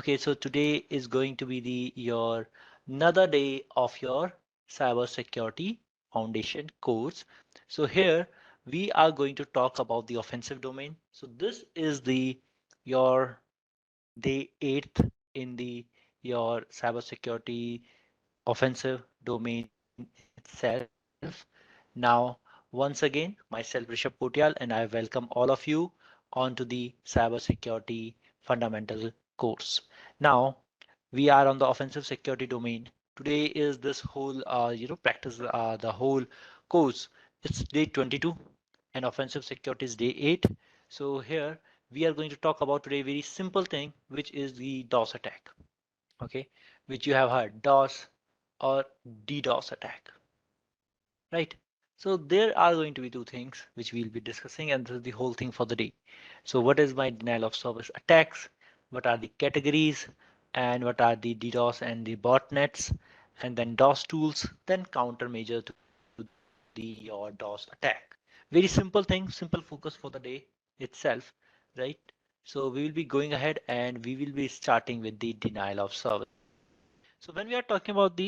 Okay, so today is going to be your another day of your Cybersecurity Foundation course. So here we are going to talk about the offensive domain. So this is your day 8th in your cybersecurity offensive domain itself. Now, once again, myself Rishabh Kotiyal, and I welcome all of you onto the cybersecurity fundamental course. Now, we are on the offensive security domain. Today is this whole practice the whole course. It's day 22 and offensive security is day 8. So here we are going to talk about today a very simple thing, which is the DOS attack. Okay, which you have heard, DOS or DDos attack, right? So there are going to be two things which we'll be discussing, and this is the whole thing for the day. So what is my denial of service attacks? What are the categories? And what are the DDoS and the botnets? And then DOS tools, then countermeasure to your DOS attack. Very simple thing, simple focus for the day itself, right? So we will be going ahead and we will be starting with the denial of service. So when we are talking about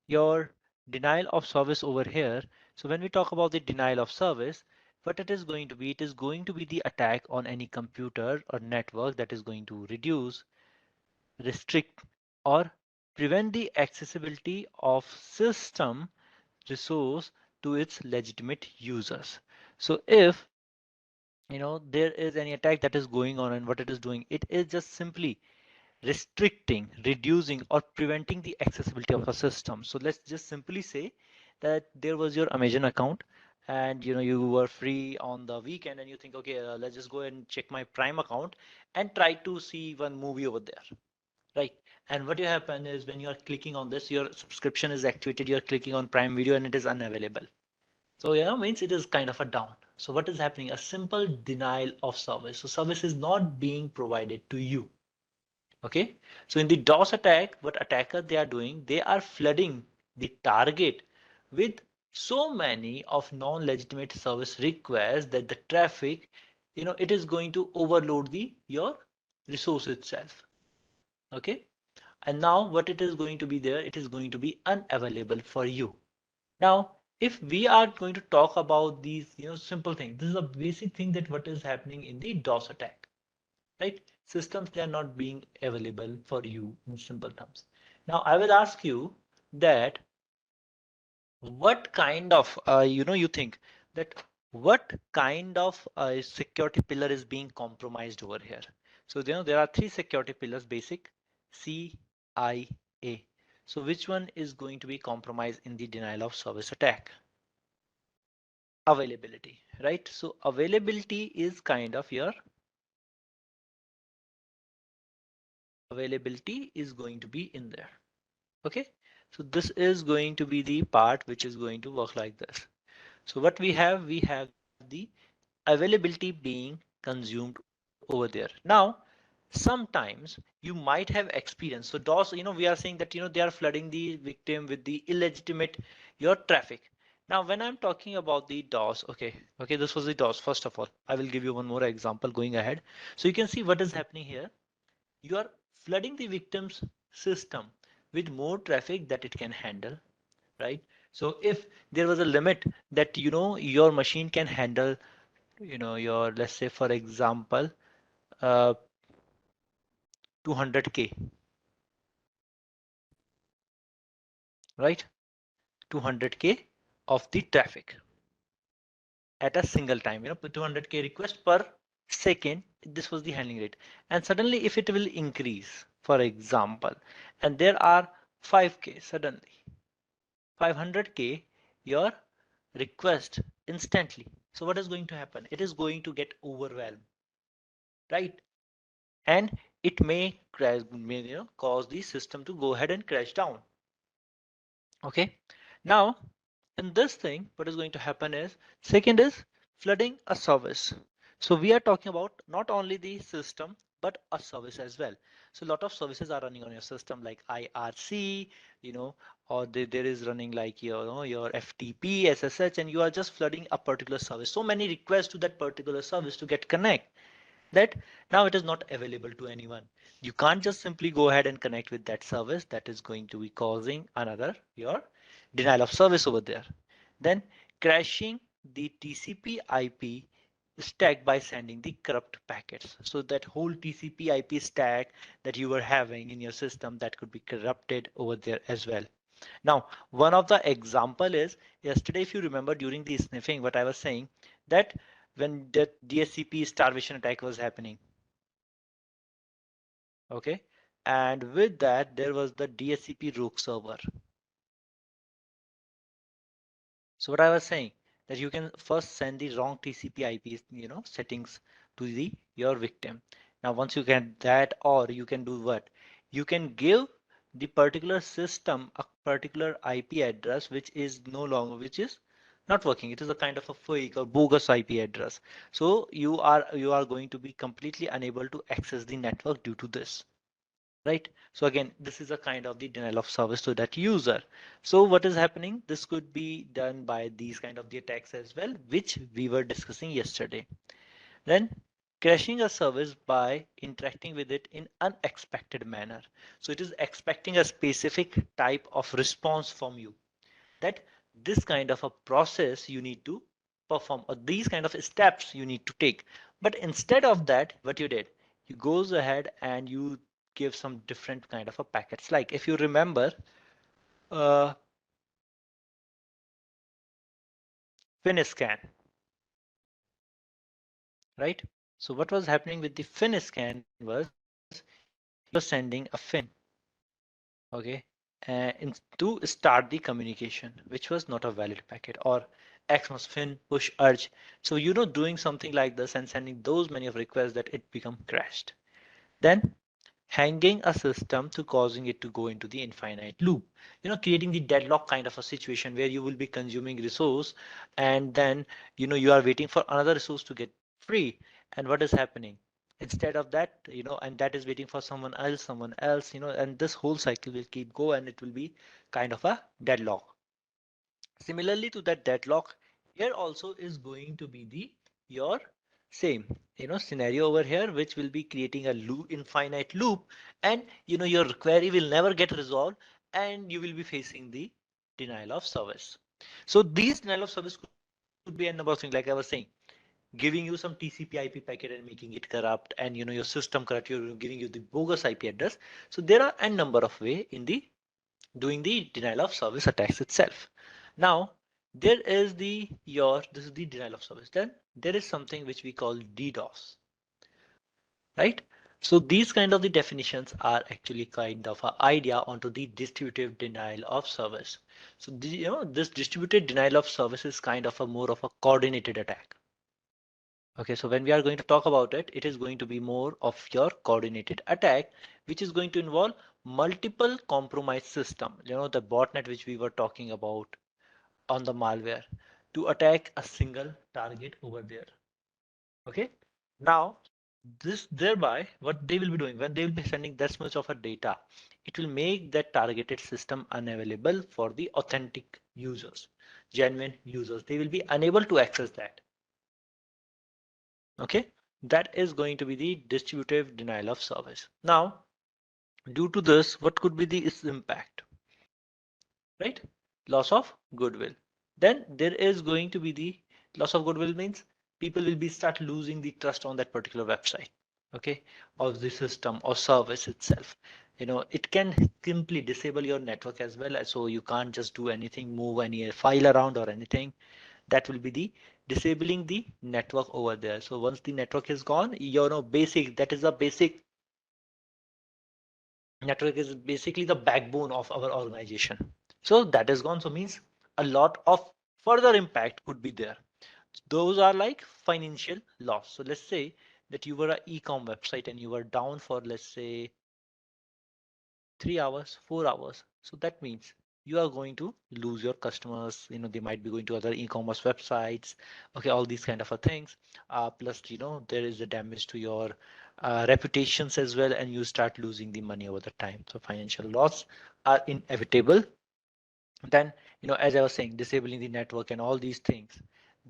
your denial of service over here, so when we talk about the denial of service, what it is going to be, it is going to be the attack on any computer or network that is going to reduce, restrict, or prevent the accessibility of system resource to its legitimate users. So if there is any attack that is going on, and what it is doing, it is just simply restricting, reducing, or preventing the accessibility of a system. So let's just simply say that there was your Amazon account, and you were free on the weekend, and you think, okay, let's just go and check my Prime account and try to see one movie over there, right? And what you happen is when you are clicking on this, your subscription is activated, you're clicking on Prime Video and it is unavailable. So means it is kind of a down. So what is happening? A simple denial of service. So service is not being provided to you. Okay, so in the DOS attack, what attacker they are doing, they are flooding the target with so many of non-legitimate service requests that the traffic, it is going to overload your resource itself. Okay, and now what it is going to be there, it is going to be unavailable for you. Now, if we are going to talk about these, simple things, this is a basic thing that what is happening in the DOS attack, right? Systems, they are not being available for you in simple terms. Now, I will ask you that what kind of, you think that what kind of security pillar is being compromised over here? So, there are three security pillars, basic, C, I, A. So which one is going to be compromised in the denial of service attack? Availability, right? So availability is kind of your availability is going to be in there. Okay, so this is going to be the part which is going to work like this. So what we have the availability being consumed over there. Now, sometimes you might have experience. So DOS, we are saying that they are flooding the victim with the illegitimate your traffic. Now, when I'm talking about the DOS, okay, this was the DOS. First of all, I will give you one more example going ahead. So you can see what is happening here. You are flooding the victim's system with more traffic that it can handle, right? So if there was a limit that your machine can handle, your, let's say for example, uh, 200K, right? 200K of the traffic at a single time, 200K request per second. This was the handling rate. And suddenly if it will increase, for example, and there are 5K, suddenly 500K, your request instantly. So what is going to happen? It is going to get overwhelmed, right? And it may crash, cause the system to go ahead and crash down. Okay, now in this thing, what is going to happen is, second is flooding a service. So we are talking about not only the system, but a service as well. So a lot of services are running on your system like IRC, or there is running like your FTP, SSH, and you are just flooding a particular service. So many requests to that particular service to get connect. that now it is not available to anyone. You can't just simply go ahead and connect with that service. That is going to be causing another your denial of service over there. Then crashing the TCP IP stack by sending the corrupt packets. So that whole TCP IP stack that you were having in your system, that could be corrupted over there as well. Now, one of the example is yesterday, if you remember during the sniffing, what I was saying that when the DSCP starvation attack was happening, okay, and with that there was the DSCP rogue server. So what I was saying that you can first send the wrong TCP IP, settings to the your victim. Now, once you get that, or you can do what? You can give the particular system a particular IP address which is no longer, which is not working. It is a kind of a fake or bogus IP address. So you are going to be completely unable to access the network due to this. Right? So again, this is a kind of the denial of service to that user. So what is happening? This could be done by these kind of the attacks as well, which we were discussing yesterday. Then crashing a service by interacting with it in unexpected manner. So it is expecting a specific type of response from you, that this kind of a process you need to perform, or these kind of steps you need to take. But instead of that, what you did, you goes ahead and you give some different kind of a packets. Like if you remember, uh, Finiscan, right? So what was happening with the Finiscan was you were sending a fin, okay, to start the communication, which was not a valid packet, or Xmas fin push urge. So doing something like this and sending those many of requests that it become crashed. Then hanging a system to causing it to go into the infinite loop, creating the deadlock kind of a situation where you will be consuming resource, and then you are waiting for another resource to get free. And what is happening instead of that, and that is waiting for someone else, and this whole cycle will keep go, and it will be kind of a deadlock. Similarly to that deadlock, here also is going to be the your same scenario over here, which will be creating a loop, infinite loop, and your query will never get resolved, and you will be facing the denial of service. So these denial of service could be a number of things, like I was saying, giving you some TCP IP packet and making it corrupt, and your system corrupt, you're giving you the bogus IP address. So there are a number of way in the doing the denial of service attacks itself. Now, there is this is the denial of service. Then there is something which we call DDoS, right? So these kind of the definitions are actually kind of an idea onto the distributive denial of service. So this distributed denial of service is kind of a more of a coordinated attack. Okay, so when we are going to talk about it, it is going to be more of your coordinated attack, which is going to involve multiple compromised system, the botnet which we were talking about on the malware, to attack a single target over there. Okay, now this thereby what they will be doing when they will be sending this much of a data, it will make that targeted system unavailable for the authentic users, genuine users. They will be unable to access that. Okay, that is going to be the distributive denial of service. Now, due to this, what could be the its impact? Right? Loss of goodwill. Then there is going to be the loss of goodwill, means people will be start losing the trust on that particular website, okay, or the system or service itself. It can simply disable your network as well, so you can't just do anything, move any file around or anything. That will be the disabling the network over there. So once the network is gone, basic, that is the basic network is basically the backbone of our organization. So that is gone. So means a lot of further impact could be there. Those are like financial loss. So let's say that you were an e-com website and you were down for, let's say, 3 hours, 4 hours. So that means you are going to lose your customers. They might be going to other e-commerce websites. Okay, all these kind of a things. Plus, there is a damage to your reputations as well, and you start losing the money over the time. So financial loss are inevitable. Then, as I was saying, disabling the network and all these things.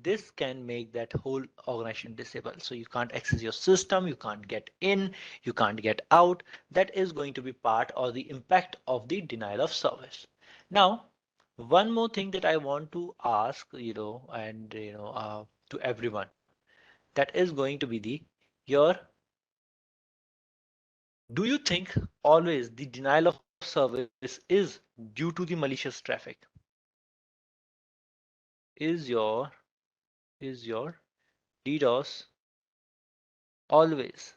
this can make that whole organization disabled. So you can't access your system, you can't get in, you can't get out. That is going to be part or the impact of the denial of service. Now, one more thing that I want to ask, and to everyone, that is going to be the your do you think always the denial of service is due to the malicious traffic? Is your DDoS always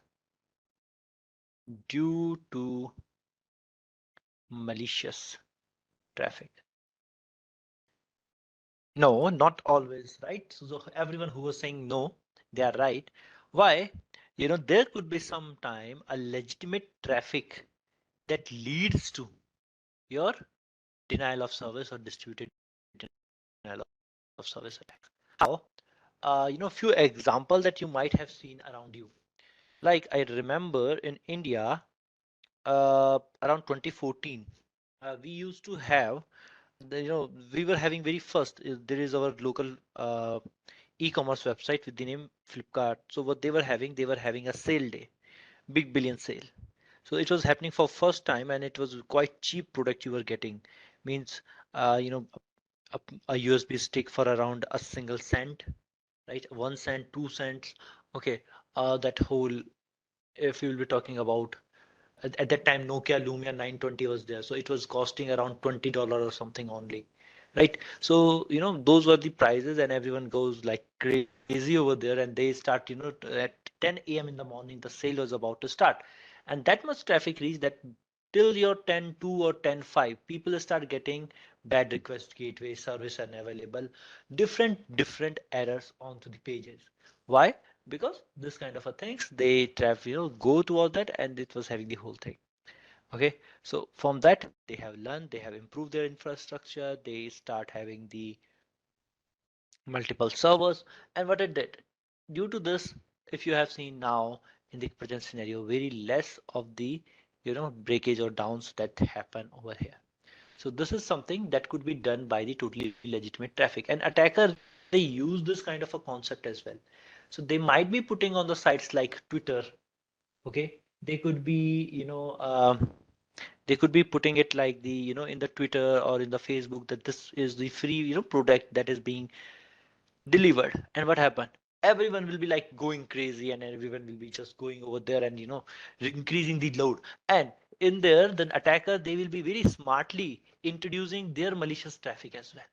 due to malicious traffic? No, not always, right? So everyone who was saying no, they are right. Why? There could be sometime a legitimate traffic that leads to your denial of service or distributed denial of service attacks. How? Few examples that you might have seen around you. Like I remember in India, around 2014, we used to have we were having very first there is our local e-commerce website with the name Flipkart. So what they were having a sale day, big billion sale. So it was happening for first time and it was quite cheap product you were getting. Means uh, you know a USB stick for around a single cent, right? 1 cent, 2 cents. Okay, that whole, if you will be talking about at that time Nokia Lumia 920 was there, so it was costing around $20 or something only, right? So those were the prices and everyone goes like crazy over there and they start at 10 a.m. in the morning the sale was about to start, and that much traffic reached that till your 10:02 or 10:05 people start getting bad request gateway service unavailable, different errors onto the pages. Why? Because this kind of a things they trap go to all that and it was having the whole thing. Okay, so from that they have learned, they have improved their infrastructure, they start having the multiple servers. And what it did due to this, if you have seen now in the present scenario, very less of the breakage or downs that happen over here. So this is something that could be done by the totally legitimate traffic, and attackers they use this kind of a concept as well. So they might be putting on the sites like Twitter. Okay, they could be they could be putting it like the in the Twitter or in the Facebook that this is the free product that is being delivered. And what happened? Everyone will be like going crazy and everyone will be just going over there and increasing the load. And in there, the attacker they will be very smartly introducing their malicious traffic as well.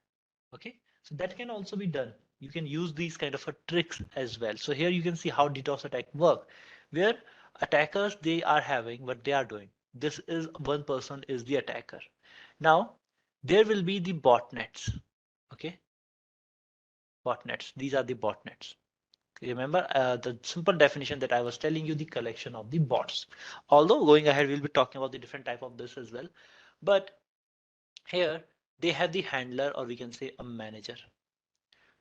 Okay, so that can also be done. You can use these kind of a tricks as well. So here you can see how DDoS attack work, where attackers they are having what they are doing. This is one person is the attacker. Now there will be the botnets. Okay, botnets. These are the botnets. Remember the simple definition that I was telling you, the collection of the bots. Although going ahead, we'll be talking about the different type of this as well. But here they have the handler, or we can say a manager.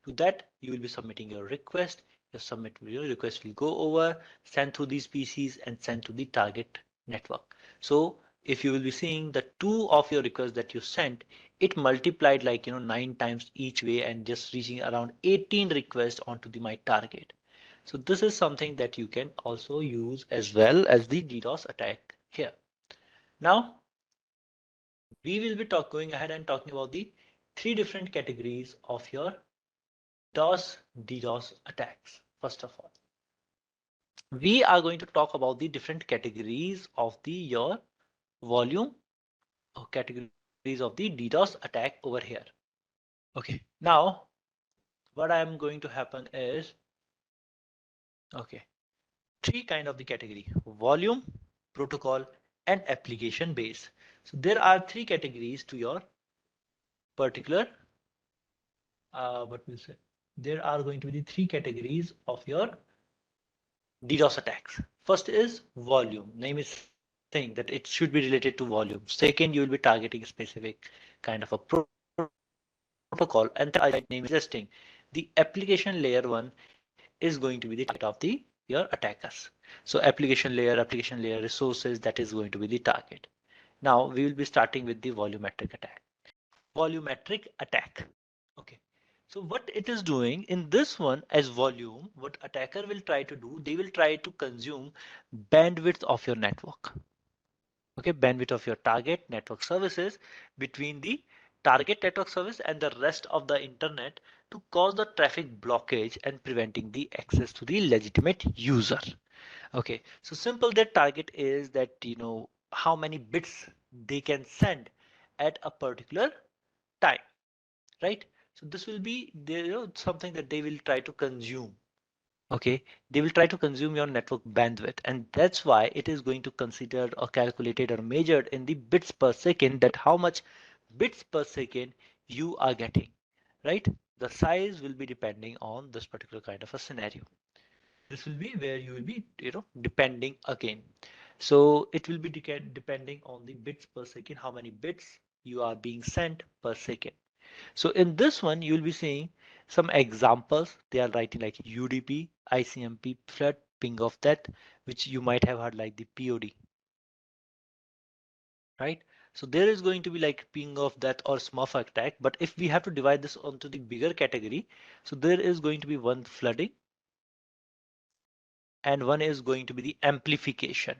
To that, you will be submitting your request. Your request will go over, send through these PCs and send to the target network. So if you will be seeing the two of your requests that you sent, it multiplied like 9 times each way and just reaching around 18 requests onto the my target. So this is something that you can also use as well as the DDoS attack here. Now we will be going ahead and talking about the three different categories of your DDoS attacks. First of all, we are going to talk about the different categories of the your volume or categories of the DDoS attack over here. Okay, now what I am going to happen is okay, three kind of the category: volume, protocol, and application base. So there are three categories to your particular what we say. There are going to be the three categories of your DDoS attacks. First is volume. Name is saying that it should be related to volume. Second, you will be targeting a specific kind of a protocol. And third is the application layer. Name is suggesting the application layer one is going to be the target of the your attackers. So application layer resources, that is going to be the target. Now we will be starting with the volumetric attack. Volumetric attack. Okay. So what it is doing in this one as volume, what attacker will try to do, they will try to consume bandwidth of your network. Okay, bandwidth of your target network services between the target network service and the rest of the internet to cause the traffic blockage and preventing the access to the legitimate user. Okay, so simple that target is that how many bits they can send at a particular time, right? So this will be something that they will try to consume. Okay, they will try to consume your network bandwidth, and that's why it is going to consider or calculated or measured in the bits per second, that how much bits per second you are getting, right? The size will be depending on this particular kind of a scenario. This will be where you will be depending again. So it will be depending on the bits per second, how many bits you are being sent per second. So in this one, you will be seeing some examples. They are writing like UDP, ICMP, flood, ping of that, which you might have heard like the POD, right? So there is going to be like ping of that or smurf attack. But if we have to divide this onto the bigger category, so there is going to be one flooding and one is going to be the amplification.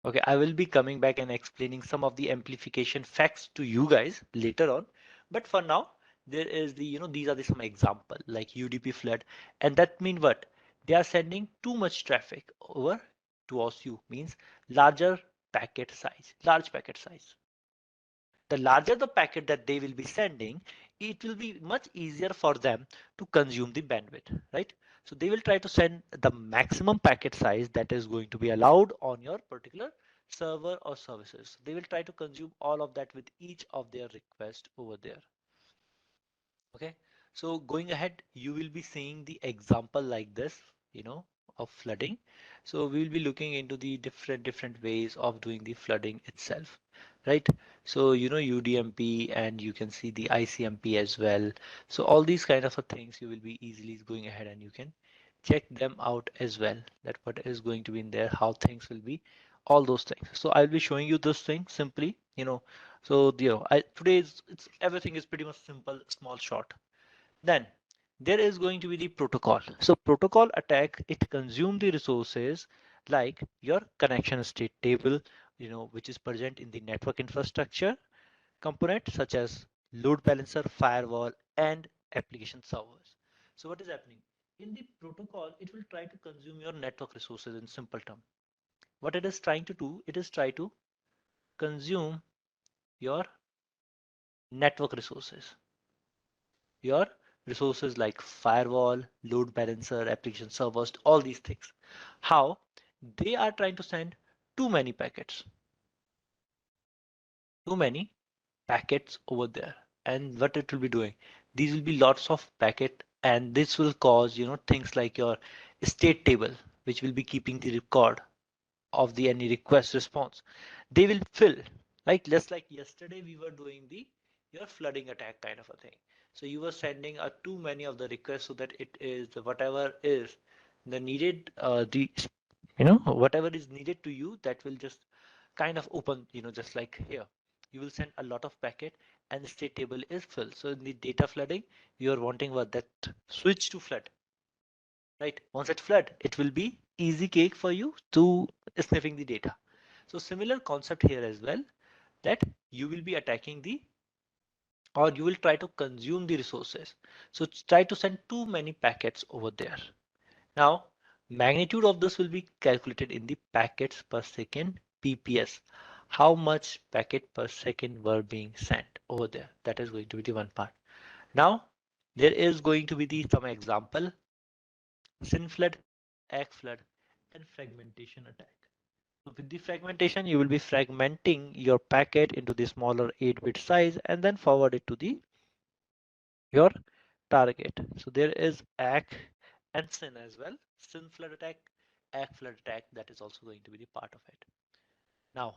Okay, I will be coming back and explaining some of the amplification facts to you guys later on. But for now, there is these are the some example like UDP flood. And that mean what? They are sending too much traffic over towards you, means larger packet size, large packet size. The larger the packet that they will be sending, it will be much easier for them to consume the bandwidth, right? So they will try to send the maximum packet size that is going to be allowed on your particular server or services. They will try to consume all of that with each of their requests over there. Okay, so going ahead, you will be seeing the example like this, of flooding. So we will be looking into the different ways of doing the flooding itself, right? So UDMP, and you can see the ICMP as well. So all these kind of things you will be easily going ahead and you can check them out as well, that what is going to be in there, how things will be, all those things. So I'll be showing you this thing simply, so today's it's everything is pretty much simple, small, short. Then there is going to be the protocol. So protocol attack, it consume the resources like your connection state table, which is present in the network infrastructure component such as load balancer, firewall, and application servers. So what is happening? In the protocol, it will try to consume your network resources in simple term. What it is trying to do, it is try to consume your network resources. Your resources like firewall, load balancer, application servers, all these things. How? They are trying to send too many packets, too many packets over there. And what it will be doing? These will be lots of packet, and this will cause, things like your state table, which will be keeping the record of the any request response. They will fill, like just like yesterday we were doing the your flooding attack kind of a thing. So you were sending too many of the requests, so that it is whatever is the needed, the whatever is needed to you, that will just kind of open, just like here you will send a lot of packet and the state table is full. So in the data flooding, you are wanting what, that switch to flood, right? Once it flood, it will be easy cake for you to sniffing the data. So similar concept here as well, that you will be attacking the, or you will try to consume the resources. So try to send too many packets over there. Now, magnitude of this will be calculated in the packets per second, PPS. How much packet per second were being sent over there? That is going to be the one part. Now, there is going to be the some example: SYN flood, ACK flood, and fragmentation attack. So with the fragmentation, you will be fragmenting your packet into the smaller 8-bit size and then forward it to the your target. So there is ACK and SYN as well. SYN flood attack, ACK flood attack, that is also going to be the part of it. Now,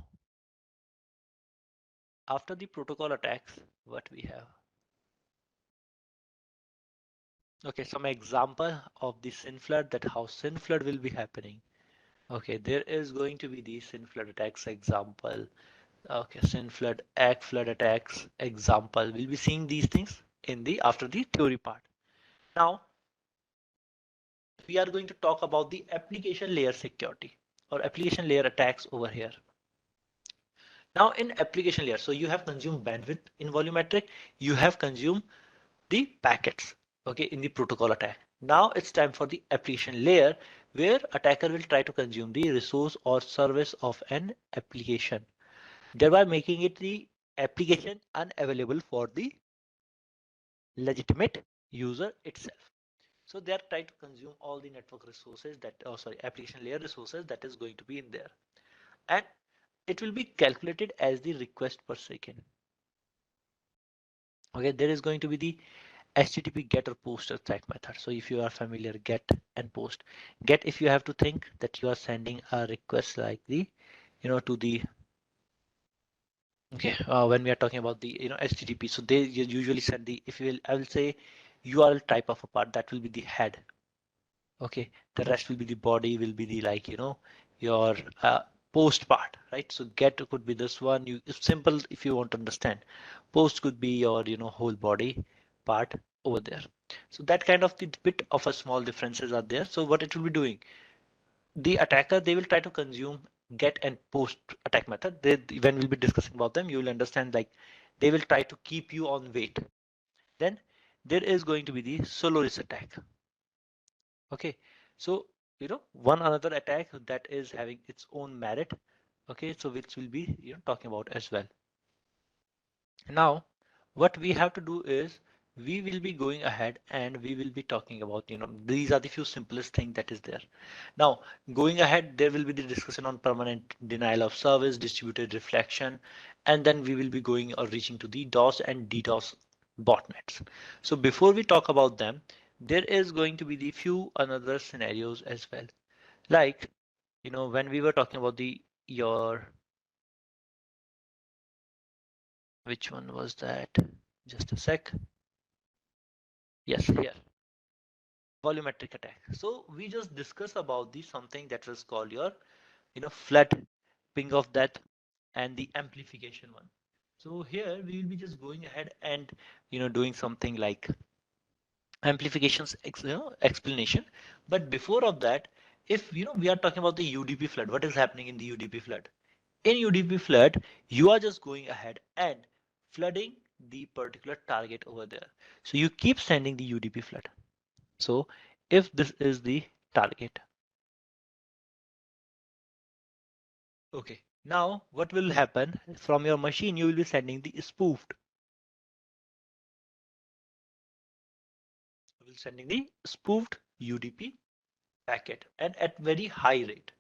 after the protocol attacks, what we have? Okay, some example of the SYN flood, that how SYN flood will be happening. Okay, there is going to be the SYN flood attacks example. Okay, SYN flood, ACK flood attacks example. We'll be seeing these things. in the after the theory part. Now we are going to talk about the application layer security or application layer attacks over here. Now in application layer, so you have consumed bandwidth in volumetric, you have consumed the packets, okay, in the protocol attack. Now it's time for the application layer where attacker will try to consume the resource or service of an application, thereby making it the application unavailable for the legitimate user itself. So they are trying to consume all the network resources that, oh sorry, application layer resources that is going to be in there. And it will be calculated as the request per second. Okay, there is going to be the HTTP get or post attack method. So if you are familiar, get and post. Get, if you have to think that you are sending a request like the, to the, okay, when we are talking about the, HTTP. So they usually send the, if you will, I will say URL type of a part that will be the head. Okay, the rest will be the body, will be the like, your post part, right? So get could be this one. It's simple if you want to understand. Post could be your, whole body part over there. So that kind of the bit of a small differences are there. So what it will be doing, the attacker, they will try to consume get and post attack method. When we'll be discussing about them, you will understand like they will try to keep you on wait. Then there is going to be the Solaris attack. Okay, so one another attack that is having its own merit. Okay, so which will be talking about as well. Now what we have to do is we will be going ahead and we will be talking about these are the few simplest things that is there. Now going ahead, there will be the discussion on permanent denial of service, distributed reflection, and then we will be going or reaching to the DOS and DDos botnets. So before we talk about them, there is going to be the few another scenarios as well, like when we were talking about the your, which one was that, just a sec. Yes, here, volumetric attack. So we just discussed about the something that was called your flood, ping of that, and the amplification one. So here we will be just going ahead and doing something like amplifications explanation. But before of that, if we are talking about the UDP flood, what is happening in the UDP flood? In UDP flood, you are just going ahead and flooding the particular target over there. So you keep sending the UDP flood. So if this is the target, okay, now what will happen from your machine? You will be sending the spoofed, you will sending the spoofed UDP packet and at very high rate,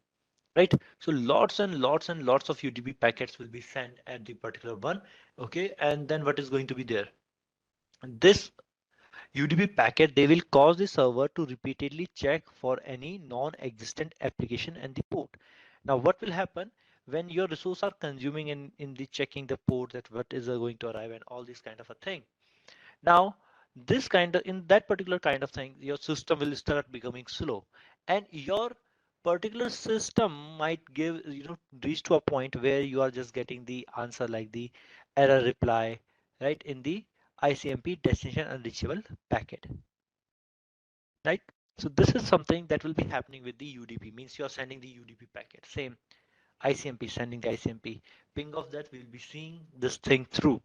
right? So lots and lots and lots of UDP packets will be sent at the particular one. Okay, and then what is going to be there? This UDP packet, they will cause the server to repeatedly check for any non-existent application and the port. Now what will happen when your resources are consuming in the checking the port, that what is going to arrive and all this kind of a thing. Now this kind of, in that particular kind of thing, your system will start becoming slow, and your particular system might give reach to a point where you are just getting the answer like the error reply, right, in the ICMP destination unreachable packet, right? So this is something that will be happening with the UDP, means you are sending the UDP packet. Same ICMP, sending the ICMP. Ping of that, we'll be seeing this thing through,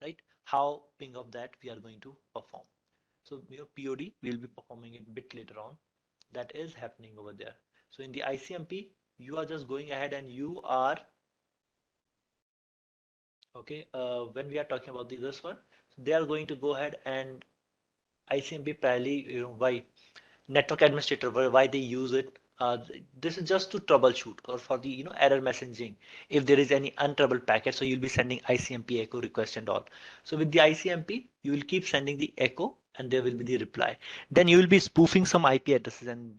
right? How ping of that we are going to perform. So POD, we'll be performing it a bit later on. That is happening over there. So in the ICMP, you are just going ahead and you are, okay, when we are talking about this one, so they are going to go ahead and ICMP primarily, why network administrator, why they use it. This is just to troubleshoot or for the error messaging. If there is any untroubled packet, so you'll be sending ICMP echo request and all. So with the ICMP, you will keep sending the echo and there will be the reply. Then you will be spoofing some IP addresses and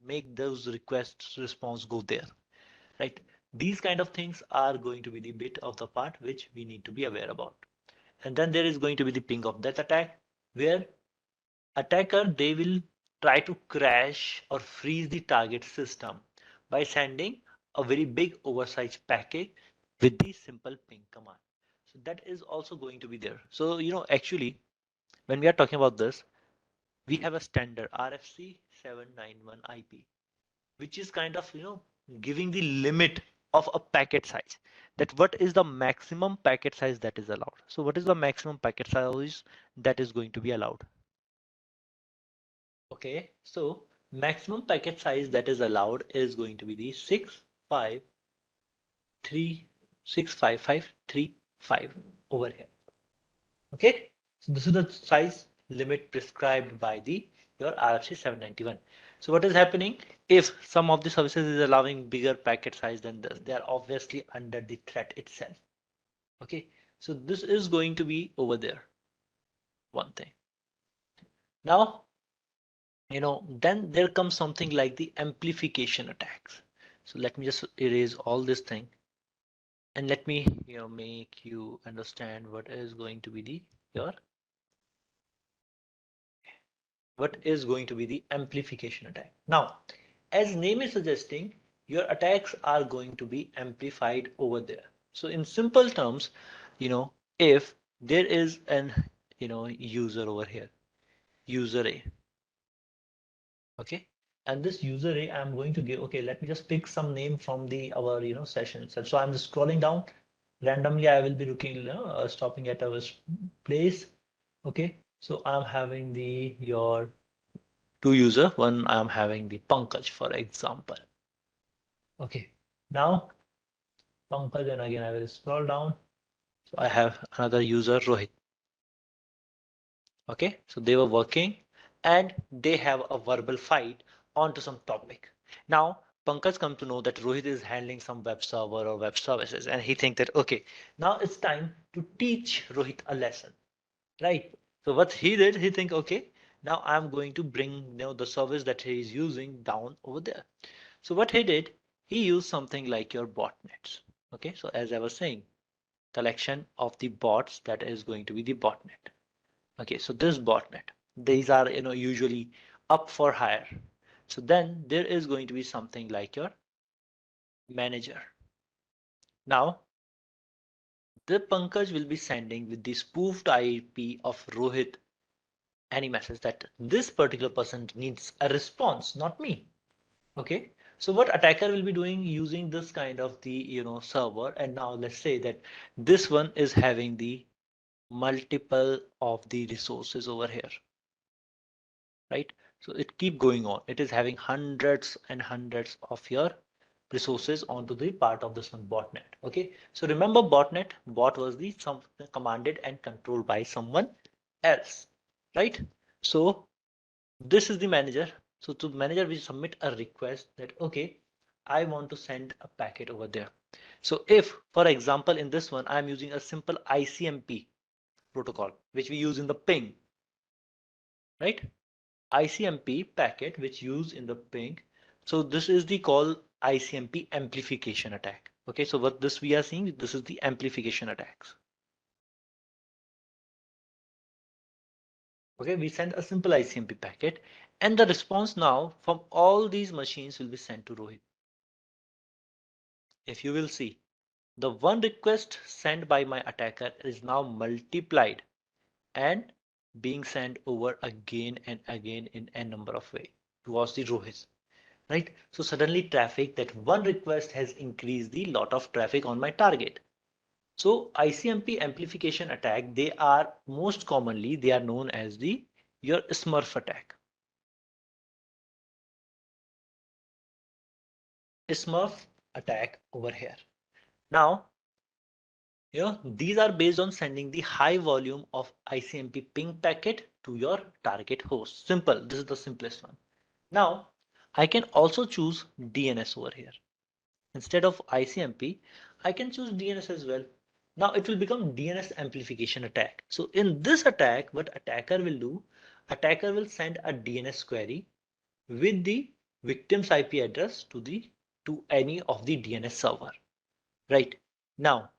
make those requests response go there, right? These kind of things are going to be the bit of the part which we need to be aware about. And then there is going to be the ping of that attack, where attacker, they will try to crash or freeze the target system by sending a very big oversized packet with the simple ping command. So that is also going to be there. So actually when we are talking about this, we have a standard RFC 791 IP, which is kind of, giving the limit of a packet size, that what is the maximum packet size that is allowed. So what is the maximum packet size that is going to be allowed? Okay, so maximum packet size that is allowed is going to be the 65535 over here. Okay, so this is the size limit prescribed by the your RFC 791. So what is happening if some of the services is allowing bigger packet size than this? They are obviously under the threat itself. Okay, so this is going to be over there. One thing. Now, then there comes something like the amplification attacks. So let me just erase all this thing and let me, make you understand what is going to be the your what is going to be the amplification attack. Now, as name is suggesting, your attacks are going to be amplified over there. So in simple terms, if there is an, user over here, user A, okay, and this user A, I'm going to give, okay, let me just pick some name from the our, session itself. So I'm just scrolling down randomly. I will be looking, stopping at our place. Okay, so I'm having the your two user, one I'm having the Pankaj, for example. Okay, now Pankaj, and again I will scroll down. So I have another user, Rohit. Okay, so they were working and they have a verbal fight onto some topic. Now Pankaj come to know that Rohit is handling some web server or web services, and he think that okay, now it's time to teach Rohit a lesson, right? So what he did, he think, okay, now I'm going to bring, the service that he is using down over there. So what he did, he used something like your botnets. Okay, so as I was saying, collection of the bots that is going to be the botnet. Okay, so this botnet, these are, usually up for hire. So then there is going to be something like your manager. Now the Pankaj will be sending with the spoofed IP of Rohit any message that this particular person needs a response, not me. Okay, so what attacker will be doing using this kind of the server, and now let's say that this one is having the multiple of the resources over here, right? So it keep going on. It is having hundreds and hundreds of your resources onto the part of this one botnet. Okay, so remember botnet, bot was the some commanded and controlled by someone else, right? So this is the manager. So to manager, we submit a request that, okay, I want to send a packet over there. So if, for example, in this one, I'm using a simple ICMP protocol, which we use in the ping, right? ICMP packet, which used in the ping. So this is the call ICMP amplification attack. Okay, so what this we are seeing, this is the amplification attacks. Okay, we send a simple ICMP packet, and the response now from all these machines will be sent to Rohit. If you will see, the one request sent by my attacker is now multiplied and being sent over again and again in a number of ways towards the Rohit, right? So suddenly traffic, that one request has increased the lot of traffic on my target. So ICMP amplification attack, they are most commonly, they are known as the your Smurf attack. Smurf attack over here. Now, these are based on sending the high volume of ICMP ping packet to your target host. Simple. This is the simplest one. Now, I can also choose DNS over here. Instead of ICMP, I can choose DNS as well. Now it will become DNS amplification attack. So in this attack, what attacker will do, attacker will send a DNS query with the victim's IP address to any of the DNS server. Right. Now,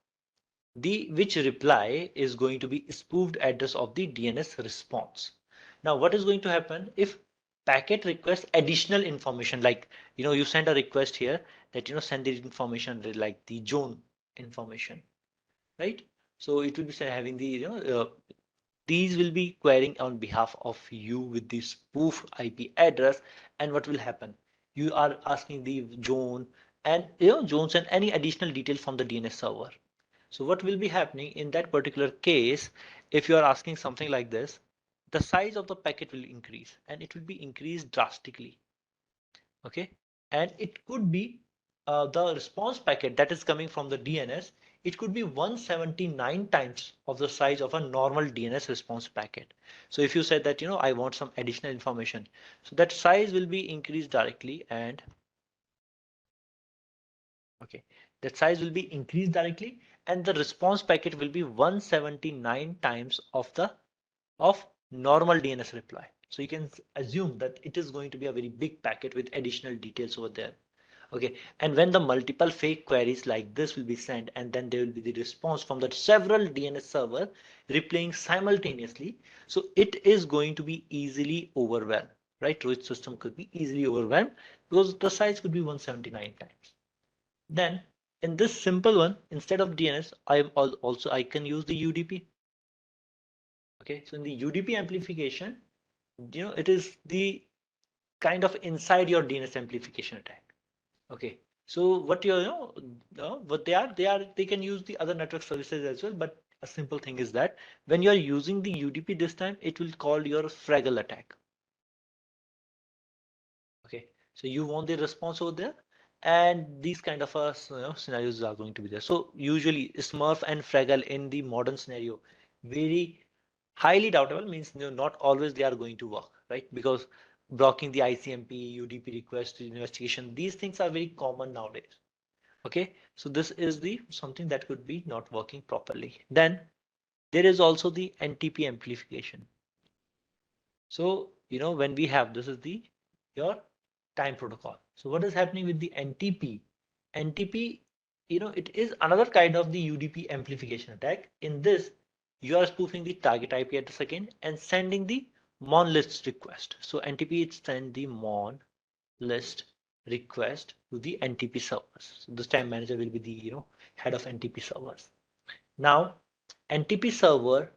the which reply is going to be spoofed address of the DNS response. Now what is going to happen if packet requests additional information, like you send a request here that send the information like the zone information, right? So it will be having the these will be querying on behalf of you with the spoof IP address. And what will happen? You are asking the zone and zones and any additional detail from the DNS server. So what will be happening in that particular case, if you are asking something like this, the size of the packet will increase and it will be increased drastically. Okay, and it could be the response packet that is coming from the DNS. It could be 179 times of the size of a normal DNS response packet. So if you said that I want some additional information, so that size will be increased directly. And okay, that size will be increased directly, and the response packet will be 179 times of the normal DNS reply. So you can assume that it is going to be a very big packet with additional details over there. Okay, and when the multiple fake queries like this will be sent, and then there will be the response from the several DNS server replaying simultaneously, so it is going to be easily overwhelmed, right? Root system could be easily overwhelmed because the size could be 179 times. Then in this simple one, instead of DNS, I can use the UDP. Okay, so in the UDP amplification, it is the kind of inside your DNS amplification attack. Okay, so what what they can use the other network services as well, but a simple thing is that when you are using the UDP this time, it will call your Fraggle attack. Okay, so you want the response over there, and these kind of scenarios are going to be there. So usually Smurf and Fraggle in the modern scenario, very highly doubtable, means not always they are going to work, right? Because blocking the ICMP, UDP request investigation, these things are very common nowadays. Okay, so this is the something that could be not working properly. Then there is also the NTP amplification. So when we have, this is the your time protocol. So what is happening with the NTP? NTP, it is another kind of the UDP amplification attack. In this, you are spoofing the target IP address again and sending the mon list request. So NTP, it send the mon list request to the NTP servers. So this time manager will be the head of NTP servers. Now NTP server,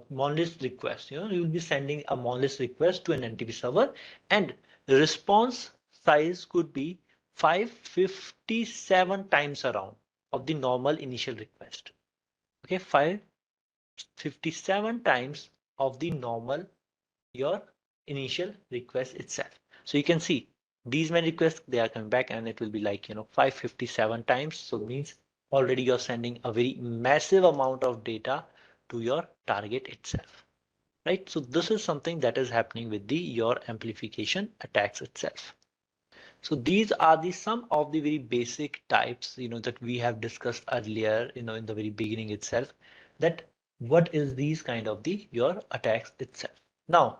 monolith request, you will be sending a monolith request to an NTP server, and response size could be 557 times around of the normal initial request. Okay, 557 times of the normal your initial request itself. So you can see these many requests, they are coming back, and it will be like 557 times. So it means already you're sending a very massive amount of data to your target itself, right? So this is something that is happening with the your amplification attacks itself. So these are the some of the very basic types that we have discussed earlier in the very beginning itself, that what is these kind of the your attacks itself. Now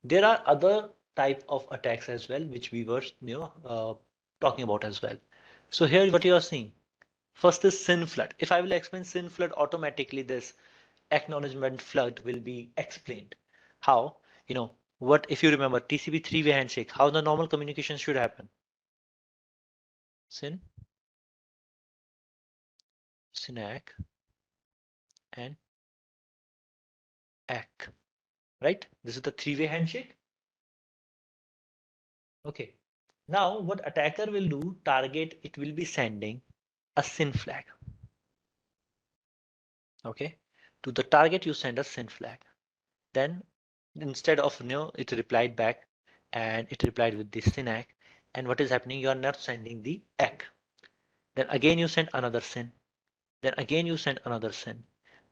there are other type of attacks as well, which we were talking about as well. So here what you are seeing, first is SYN flood. If I will explain SYN flood, automatically this acknowledgement flood will be explained. How, what if you remember TCP three-way handshake, how the normal communication should happen. SYN, SYNAC, and ACK, right? This is the three-way handshake. Okay. Now what attacker will do, target, it will be sending a SYN flag. Okay, to the target you send a SYN flag. Then instead of it replied back, and it replied with the SYNAC. And what is happening, you are not sending the ACK. Then again you send another SYN. Then again you send another SYN.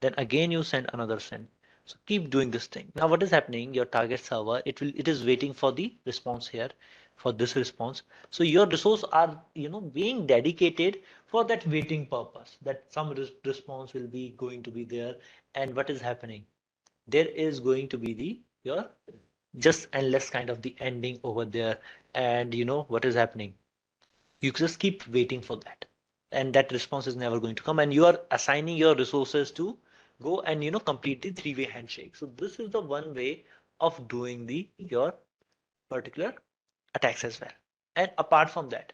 Then again you send another SYN. So keep doing this thing. Now what is happening, your target server, it is waiting for the response here, for this response. So your resource are being dedicated for that waiting purpose, that some response will be going to be there. And what is happening, there is going to be the your just endless kind of the ending over there. And what is happening, you just keep waiting for that, and that response is never going to come, and you are assigning your resources to go and complete the three-way handshake. So this is the one way of doing the your particular attacks as well. And apart from that,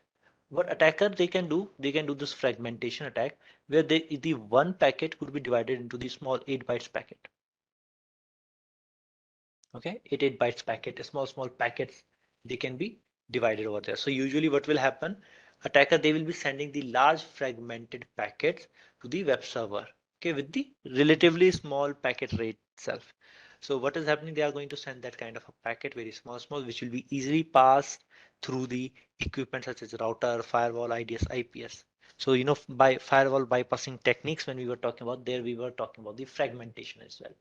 what attacker they can do, this fragmentation attack, where the one packet could be divided into the small 8 bytes packet. Okay, 88 bytes packet, small packets, they can be divided over there. So usually what will happen, attacker, they will be sending the large fragmented packets to the web server, okay, with the relatively small packet rate itself. So what is happening, they are going to send that kind of a packet, very small, which will be easily passed through the equipment such as router, firewall, IDS, IPS. So, by firewall bypassing techniques, when we were talking about there, we were talking about the fragmentation as well.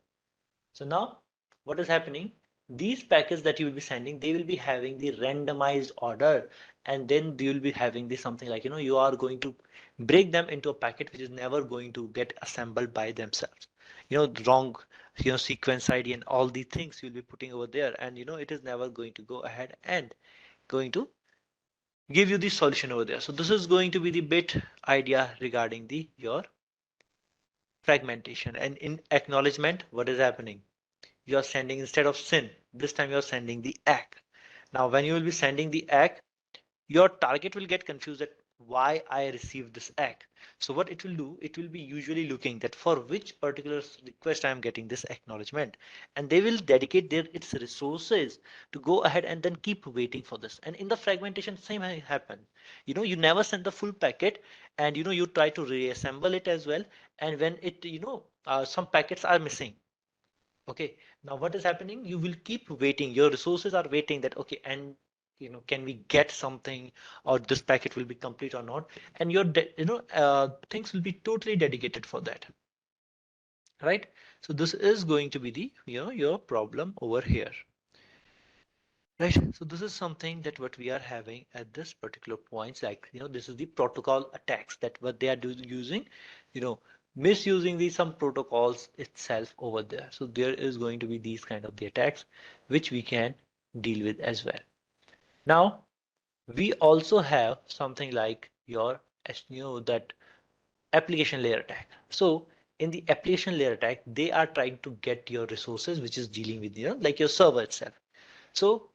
So now what is happening? These packets that you will be sending, they will be having the randomized order, and then you will be having the something like, you are going to break them into a packet which is never going to get assembled by themselves. The wrong, sequence ID and all the things you'll be putting over there, and it is never going to go ahead and going to give you the solution over there. So this is going to be the bit idea regarding the your fragmentation. And in acknowledgement, what is happening? You are sending, instead of SYN, this time you are sending the ACK. Now, when you will be sending the ACK, your target will get confused that why I received this ACK. So what it will do, it will be usually looking that for which particular request I am getting this acknowledgement, and they will dedicate its resources to go ahead and then keep waiting for this. And in the fragmentation, same happen. You never send the full packet, and you try to reassemble it as well. And when it, some packets are missing. Okay, now what is happening? You will keep waiting. Your resources are waiting that, okay, and can we get something, or this packet will be complete or not? And things will be totally dedicated for that, right? So this is going to be the, your problem over here, right? So this is something that what we are having at this particular point, like, this is the protocol attacks that what they are using, you know, misusing some protocols itself over there. So there is going to be these kind of the attacks which we can deal with as well. Now we also have something like your, that application layer attack. So in the application layer attack, they are trying to get your resources, which is dealing with, like your server itself. So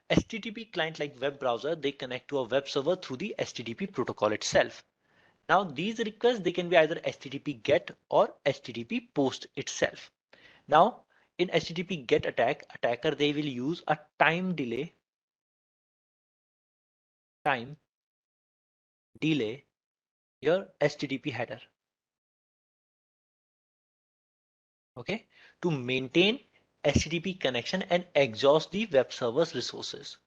HTTP client, like web browser, they connect to a web server through the HTTP protocol itself. Now these requests, they can be either HTTP GET or HTTP POST itself. Now in HTTP GET attacker, they will use a time delay your HTTP header, okay, to maintain HTTP connection and exhaust the web server's resources.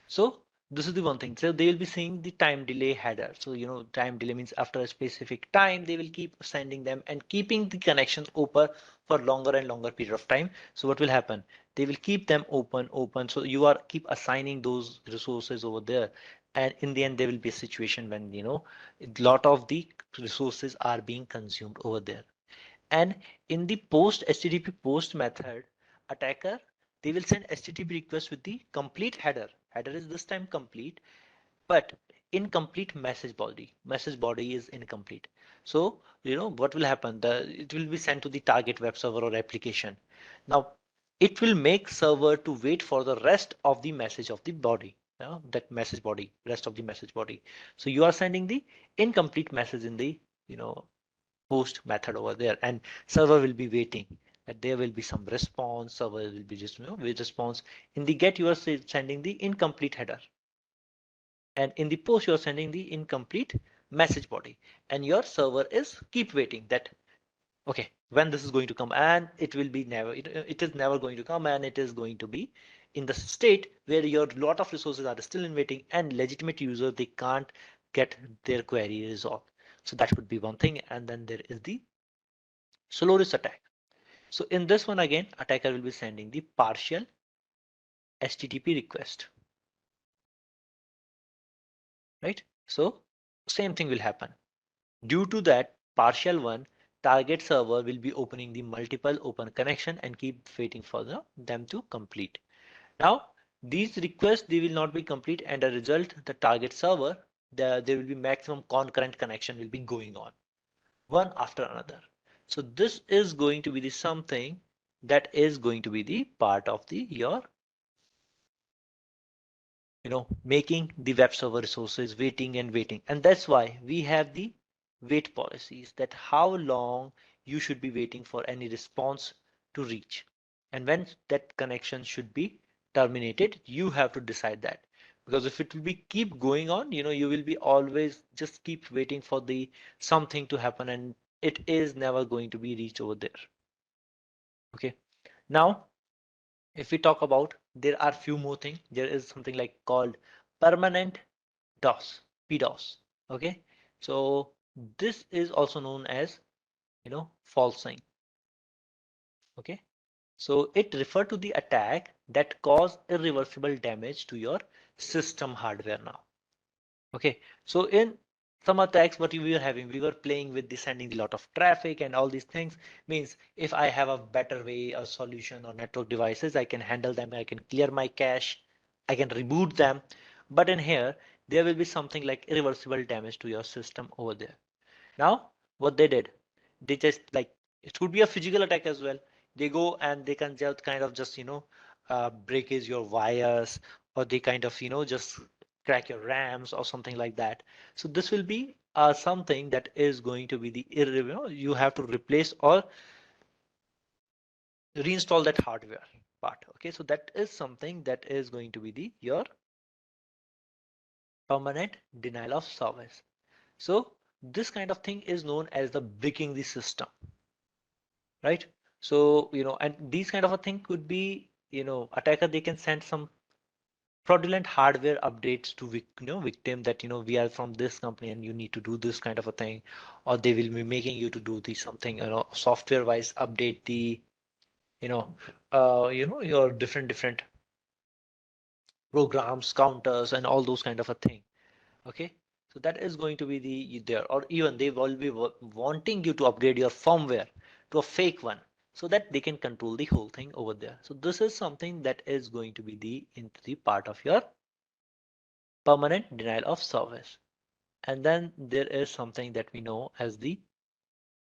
So this is the one thing. So they will be seeing the time delay header. So time delay means after a specific time they will keep sending them and keeping the connections open for longer and longer period of time. So what will happen? They will keep them open. So you are keep assigning those resources over there. And in the end, there will be a situation when a lot of the resources are being consumed over there. And in the post HTTP post method, attacker, they will send HTTP request with the complete header. Header is this time complete, but incomplete message body. Message body is incomplete. So what will happen? It will be sent to the target web server or application. Now it will make server to wait for the rest of the message of the body. That message body, rest of the message body. So you are sending the incomplete message in the post method over there, and server will be waiting that there will be some response. Server will be just with response. In the get, you are sending the incomplete header, and in the post you are sending the incomplete message body, and your server is keep waiting that, okay, when this is going to come, and it will be never, it is never going to come, and it is going to be in the state where your lot of resources are still in waiting, and legitimate user, they can't get their query resolved. So that could be one thing. And then there is the slow attack. So in this one again, attacker will be sending the partial HTTP request, right? So same thing will happen. Due to that partial one, target server will be opening the multiple open connection and keep waiting for them to complete. Now these requests, they will not be complete, and as a result, the target server, there will be maximum concurrent connection will be going on, one after another. So this is going to be the something that is going to be the part of the your making the web server resources waiting and waiting. And that's why we have the wait policies, that how long you should be waiting for any response to reach. and when that connection should be terminated. You have to decide that, because if it will be keep going on, you will be always just keep waiting for the something to happen, and it is never going to be reached over there. Okay, now if we talk about, there are few more things. There is something like called permanent DOS, PDOS. Okay, so this is also known as falsing. Okay, so it refer to the attack that cause irreversible damage to your system hardware now. Okay, so in some attacks, what we were having, we were playing with the sending a lot of traffic and all these things. Means if I have a better way, a solution or network devices, I can handle them. I can clear my cache. I can reboot them. But in here, there will be something like irreversible damage to your system over there. Now, what they did, they just like, it could be a physical attack as well. They go and they can just kind of just, breakage your wires, or they kind of, just crack your RAMs or something like that. So this will be something that is going to be the, you have to replace or reinstall that hardware part. Okay, so that is something that is going to be the your permanent denial of service. So this kind of thing is known as the breaking the system. Right? So, and these kind of a thing could be, attacker, they can send some fraudulent hardware updates to victim that, we are from this company and you need to do this kind of a thing, or they will be making you to do the something, software wise update the, you know, your different programs, counters, and all those kind of a thing. Okay, so that is going to be the there, or even they will be wanting you to upgrade your firmware to a fake one, so that they can control the whole thing over there. So this is something that is going to be the into the part of your permanent denial of service. And then there is something that we know as the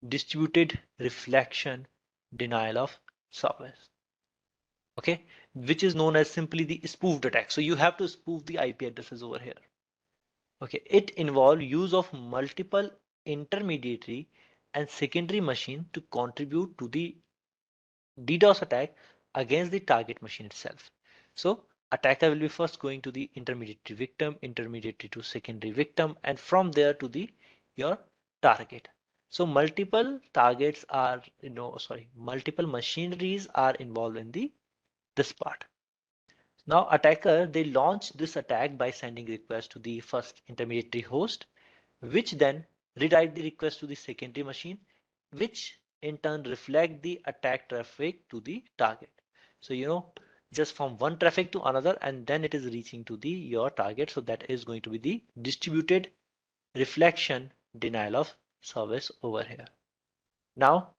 distributed reflection denial of service. Okay, which is known as simply the spoofed attack. So you have to spoof the IP addresses over here. Okay, it involves use of multiple intermediary and secondary machine to contribute to the DDoS attack against the target machine itself. So attacker will be first going to the intermediary victim, intermediary to secondary victim, and from there to the your target. So multiple targets are, multiple machineries are involved in the this part. Now attacker, they launch this attack by sending request to the first intermediary host, which then redirect the request to the secondary machine, which in turn reflect the attack traffic to the target. So, just from one traffic to another, and then it is reaching to the your target. So that is going to be the distributed reflection denial of service over here. Now,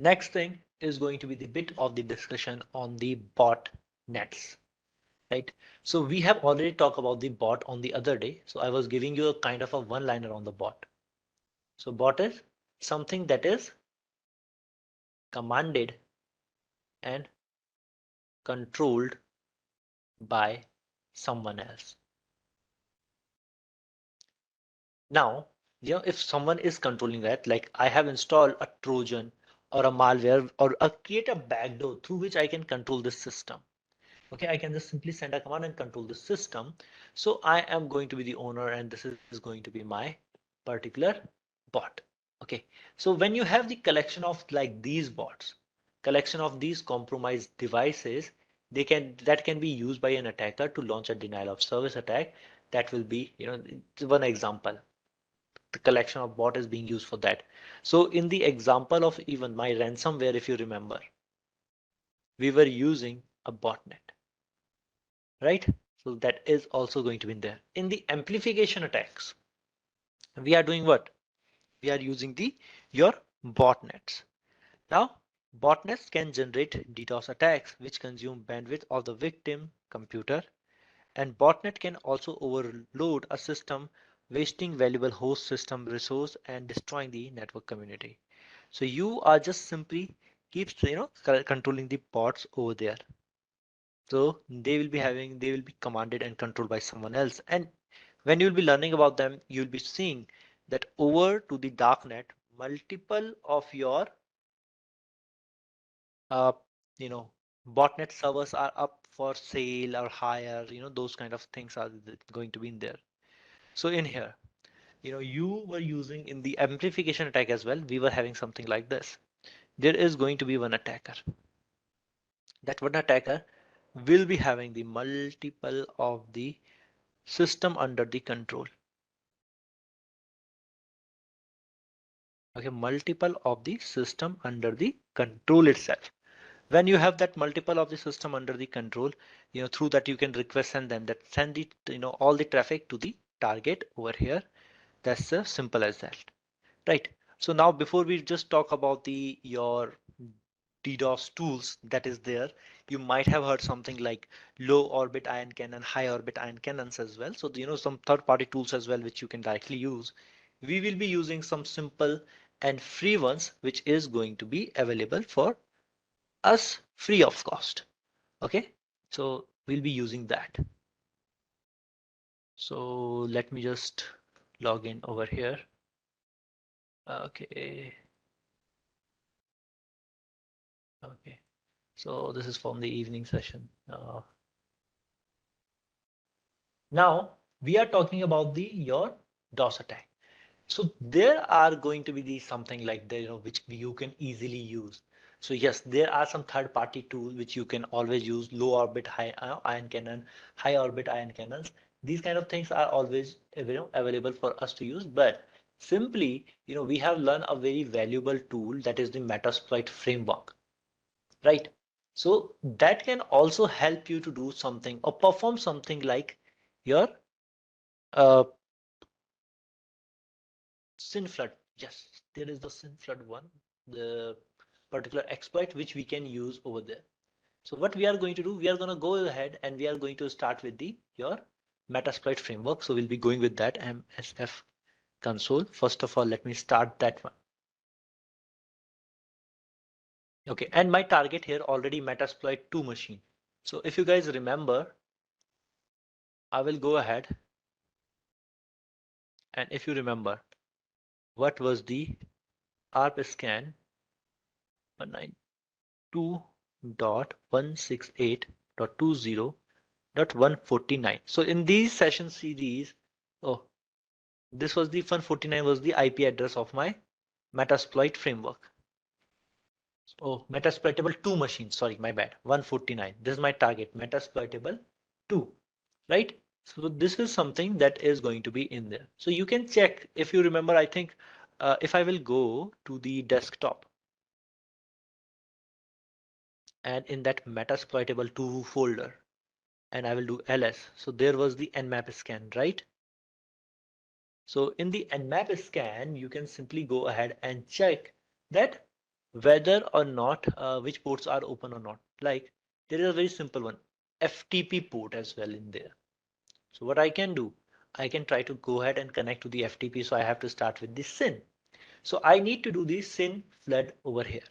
next thing is going to be the bit of the discussion on the bot nets. Right, so we have already talked about the bot on the other day. So I was giving you a kind of a one-liner on the bot. So bot is something that is commanded and controlled by someone else. Now, if someone is controlling that, like I have installed a Trojan or a malware or create a backdoor through which I can control this system. Okay, I can just simply send a command and control the system. So I am going to be the owner, and this is going to be my particular bot. Okay, so when you have the collection of like these bots, collection of these compromised devices, that can be used by an attacker to launch a denial of service attack. That will be, one example. The collection of bot is being used for that. So in the example of even my ransomware, if you remember, we were using a botnet, right? So that is also going to be in there. In the amplification attacks, we are doing what? We are using the your botnets. Now, botnets can generate DDoS attacks which consume bandwidth of the victim computer, and botnet can also overload a system, wasting valuable host system resource and destroying the network community. So you are just simply keeps controlling the bots over there. So they will be commanded and controlled by someone else. And when you'll be learning about them, you'll be seeing that over to the darknet, multiple of your uh, you know, botnet servers are up for sale or hire, those kind of things are going to be in there. So in here, you were using in the amplification attack as well, we were having something like this. There is going to be one attacker. That one attacker will be having the multiple of the system under the control. Okay, multiple of the system under the control itself. When you have that multiple of the system under the control, through that you can request send them that send the, all the traffic to the target over here. That's as simple as that, right? So now before we just talk about the your DDoS tools that is there, you might have heard something like low orbit ion cannon, high orbit ion cannons as well. So some third party tools as well which you can directly use. We will be using some simple and free ones which is going to be available for us free of cost. Okay, so we'll be using that. So let me just log in over here. Okay, okay. So this is from the evening session. Now we are talking about the your DOS attack. So there are going to be the something like that, which you can easily use. So yes, there are some third-party tools which you can always use, low orbit high ion cannon, high orbit ion cannons. These kind of things are always available for us to use. But simply, we have learned a very valuable tool that is the Metasploit framework, right? So that can also help you to do something or perform something like your uh, SYN Flood. Yes, there is the SYN Flood one, the particular exploit which we can use over there. So what we are going to do, we are going to go ahead and we are going to start with the your Metasploit framework. So we'll be going with that MSF console. First of all, let me start that one. Okay, and my target here already Metasploit 2 machine. So if you guys remember, I will go ahead and if you remember, what was the ARP scan 192.168.20.149. So in these session series, oh, this was the 149 was the IP address of my Metasploit framework. Oh, Metasploitable 2 machine. Sorry, my bad. 149. This is my target, Metasploitable 2, right? So this is something that is going to be in there. So you can check if you remember, I think if I will go to the desktop and in that Metasploitable 2 folder, and I will do ls. So there was the nmap scan, right? So in the nmap scan, you can simply go ahead and check that whether or not which ports are open or not. Like there is a very simple one, FTP port as well in there. So what I can do, I can try to go ahead and connect to the FTP. So I have to start with the SYN. So I need to do the SYN flood over here.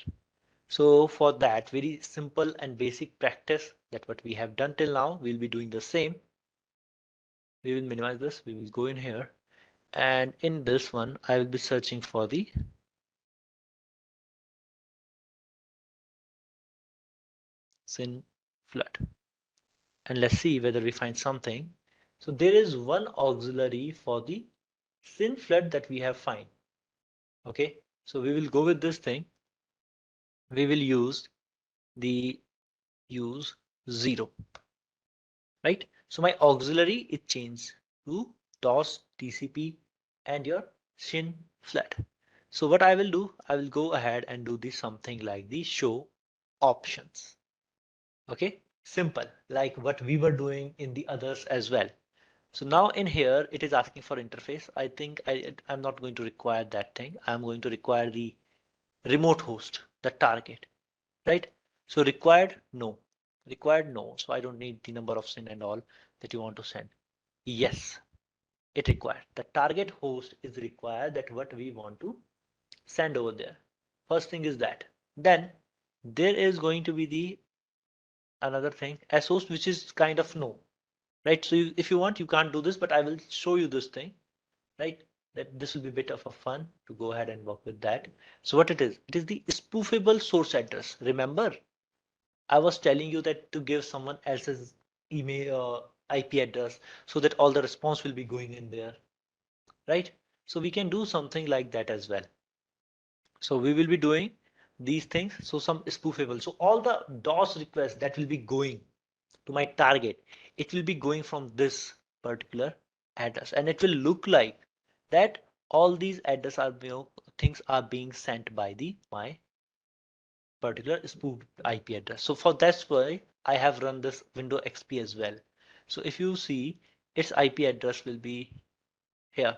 So for that very simple and basic practice that what we have done till now, we'll be doing the same. We will minimize this. We will go in here. And in this one, I will be searching for the SYN flood. And let's see whether we find something. So there is one auxiliary for the SYN flood that we have find. Okay, so we will go with this thing. We will use the use 0, right? So my auxiliary it changed to DOS, TCP, and your SYN flood. So what I will do, I will go ahead and do this something like the show options. Okay, simple, like what we were doing in the others as well. So now in here, it is asking for interface. I think I'm not going to require that thing. I'm going to require the remote host, the target, right? So required, no. So I don't need the number of SYN and all that you want to send. Yes, it required. The target host is required that what we want to send over there. First thing is that. Then there is going to be the another thing as host, which is kind of no, right? So if you want, you can't do this, but I will show you this thing, right? that this will be a bit of a fun to go ahead and work with that. So what it is the spoofable source address. Remember, I was telling you that to give someone else's email IP address so that all the response will be going in there, right? So we can do something like that as well. So we will be doing these things. So some spoofable. So all the DOS requests that will be going to my target, it will be going from this particular address, and it will look like that all these address are, things are being sent by the my particular spoof IP address. So for that's why I have run this window XP as well. So if you see, its IP address will be here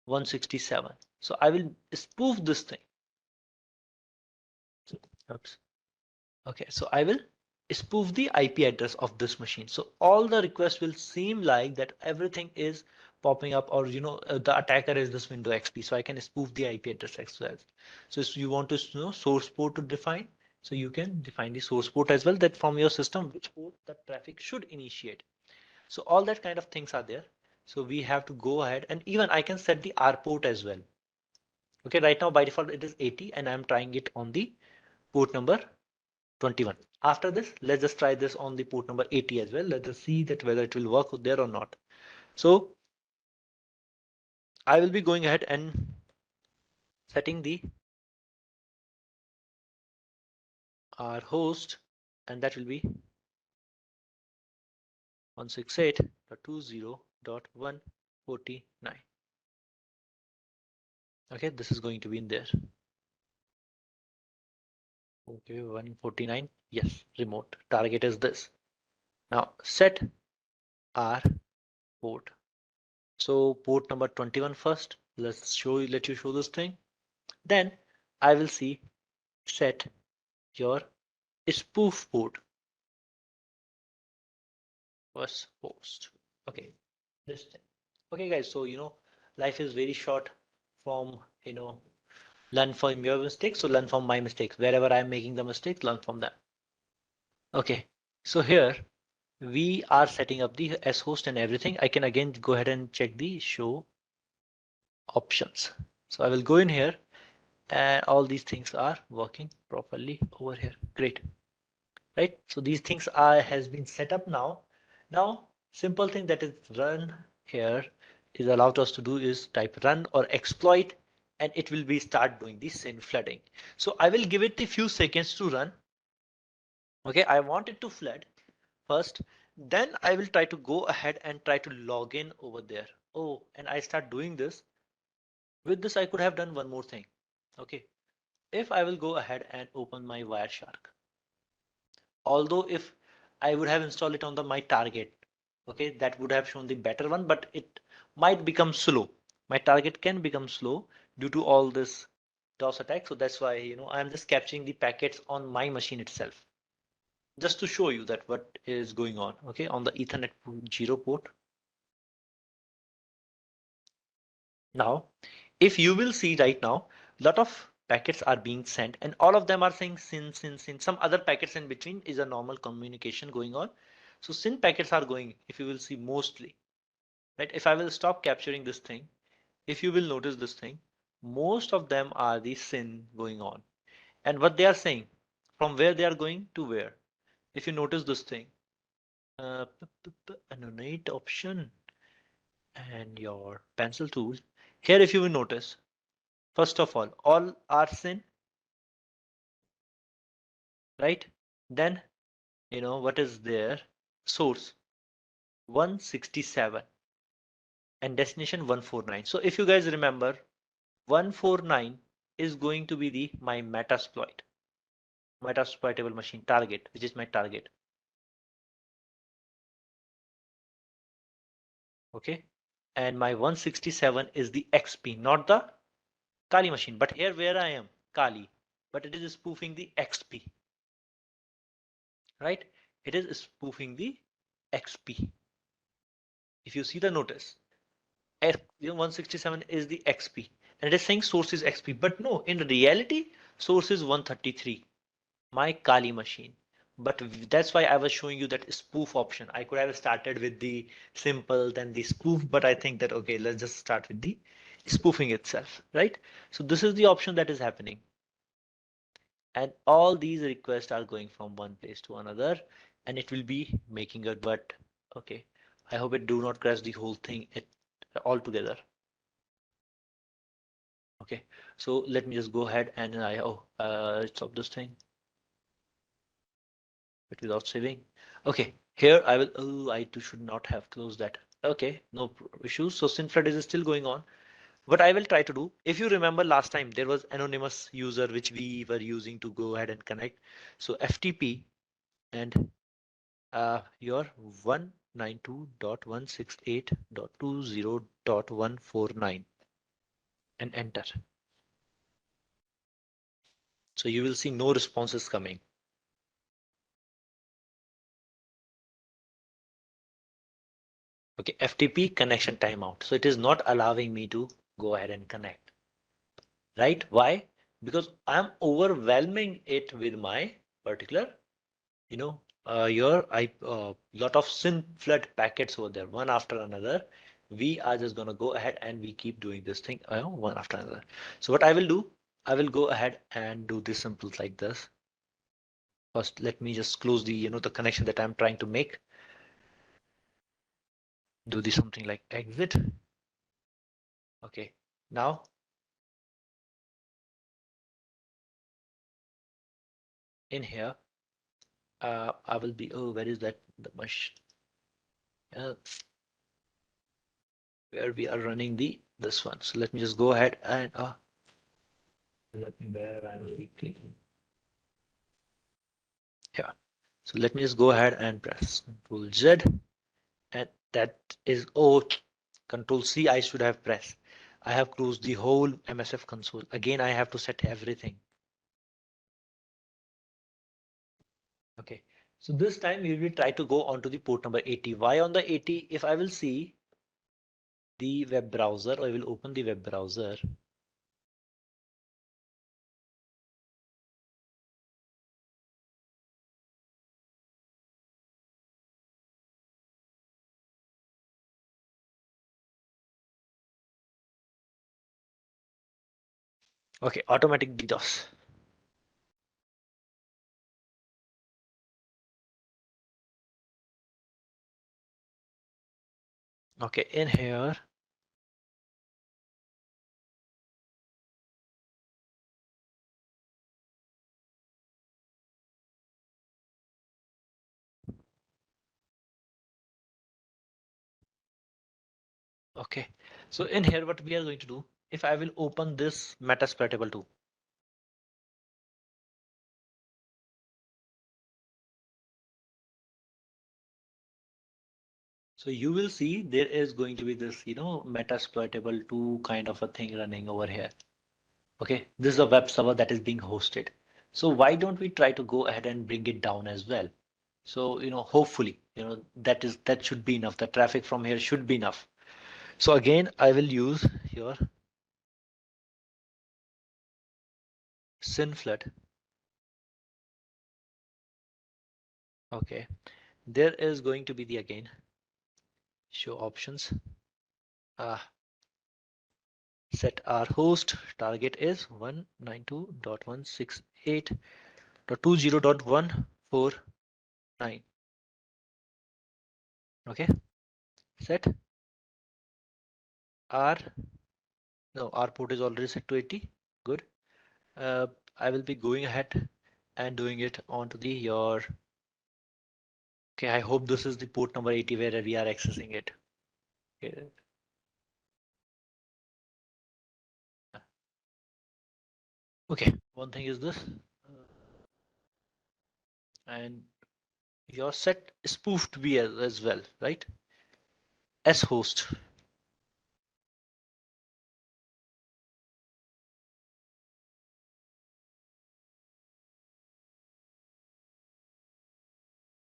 167. So I will spoof this thing. Oops. Okay, so I will spoof the IP address of this machine. So all the requests will seem like that everything is popping up, or the attacker is this window XP. So I can spoof the IP address as well. So if you want to know source port to define, so you can define the source port as well, that from your system which port the traffic should initiate. So all that kind of things are there. So we have to go ahead, and even I can set the R port as well. Okay, right now by default it is 80 and I'm trying it on the port number 21. After this, let's just try this on the port number 80 as well. Let us see that whether it will work there or not. So I will be going ahead and setting the our host, and that will be 168.20.149. Okay, this is going to be in there. Okay, 149. Yes, remote target is this. Now set our port. So port number 21 first. Let you show this thing. Then I will see set your spoof port was post. Okay, this thing. Okay, guys. So life is very short. From learn from your mistakes. So learn from my mistakes. Wherever I'm making the mistakes, learn from them. Okay. So here we are setting up the S host and everything. I can again go ahead and check the show options. So I will go in here, and all these things are working properly over here. Great. Right? So these things are has been set up now. Now, simple thing that is run here is allowed us to do is type run or exploit, and it will be start doing the SYN flooding. So I will give it a few seconds to run. Okay, I want it to flood first. Then I will try to go ahead and try to log in over there. Oh, and I start doing this. With this, I could have done one more thing. Okay, if I will go ahead and open my Wireshark, although if I would have installed it on my target, okay, that would have shown the better one, but it might become slow. My target can become slow due to all this DOS attack. So that's why I'm just capturing the packets on my machine itself, just to show you that what is going on. Okay, on the Ethernet 0 port. Now, if you will see right now, a lot of packets are being sent, and all of them are saying SYN. Some other packets in between is a normal communication going on. So SYN packets are going, if you will see mostly, right? If I will stop capturing this thing, if you will notice this thing, most of them are the SYN going on. And what they are saying, from where they are going to where. If you notice this thing, annotate option and your pencil tool. Here, if you will notice, first of all are SYN, right? Then, what is their source? 167 and destination 149. So if you guys remember, 149 is going to be the my metasploitable machine target, which is my target. Okay, and my 167 is the XP, not the Kali machine. But here where I am, Kali, but it is spoofing the XP, right? It is spoofing the XP. If you see the notice, 167 is the XP, and it is saying source is XP, but no, in reality, source is 133, my Kali machine. But that's why I was showing you that spoof option. I could have started with the simple, then the spoof, but I think that okay, let's just start with the spoofing itself, right? So this is the option that is happening. And all these requests are going from one place to another, and it will be making a but okay. I hope it do not crash the whole thing all together. Okay, so let me just go ahead and stop this thing but without saving. Okay, here I will. Oh, I too should not have closed that. Okay, no issues. So SYN Flood is still going on. What I will try to do, if you remember last time, there was anonymous user which we were using to go ahead and connect. So FTP and your 192.168.20.149 and enter. So you will see no responses coming. Okay, FTP connection timeout. So it is not allowing me to go ahead and connect. Right? Why? Because I'm overwhelming it with my particular, your lot of SYN flood packets over there, one after another. We are just gonna go ahead and we keep doing this thing, one after another. So what I will do, I will go ahead and do this simple like this. First, let me just close the connection that I'm trying to make. Do this something like exit. Okay, now in here, I will be. Oh, where is that? The mush. Uh, where we are running this one. So let me just go ahead and let me where I'm clicking. Yeah. So let me just go ahead and press Control Z, and that is Control C. I should have pressed. I have closed the whole MSF console. Again, I have to set everything. Okay. So this time we will try to go onto the port number 80. Why on the 80? If I will see the web browser, I will open the web browser. Okay, automatic DDoS. Okay, in here. Okay, so in here, what we are going to do, if I will open this Metasploit table too. So you will see there is going to be this, Metasploitable 2 kind of a thing running over here. Okay, this is a web server that is being hosted. So why don't we try to go ahead and bring it down as well? So, hopefully, that should be enough. The traffic from here should be enough. So again, I will use your SYN flood. Okay, there is going to be the again show options. Set our host target is 192.168.20.149. Okay, set our no our port is already set to 80. Good. I will be going ahead and doing it onto the your. Okay, I hope this is the port number 80 where we are accessing it. Okay. Okay, one thing is this, and your set spoofed to be as well, right? S host.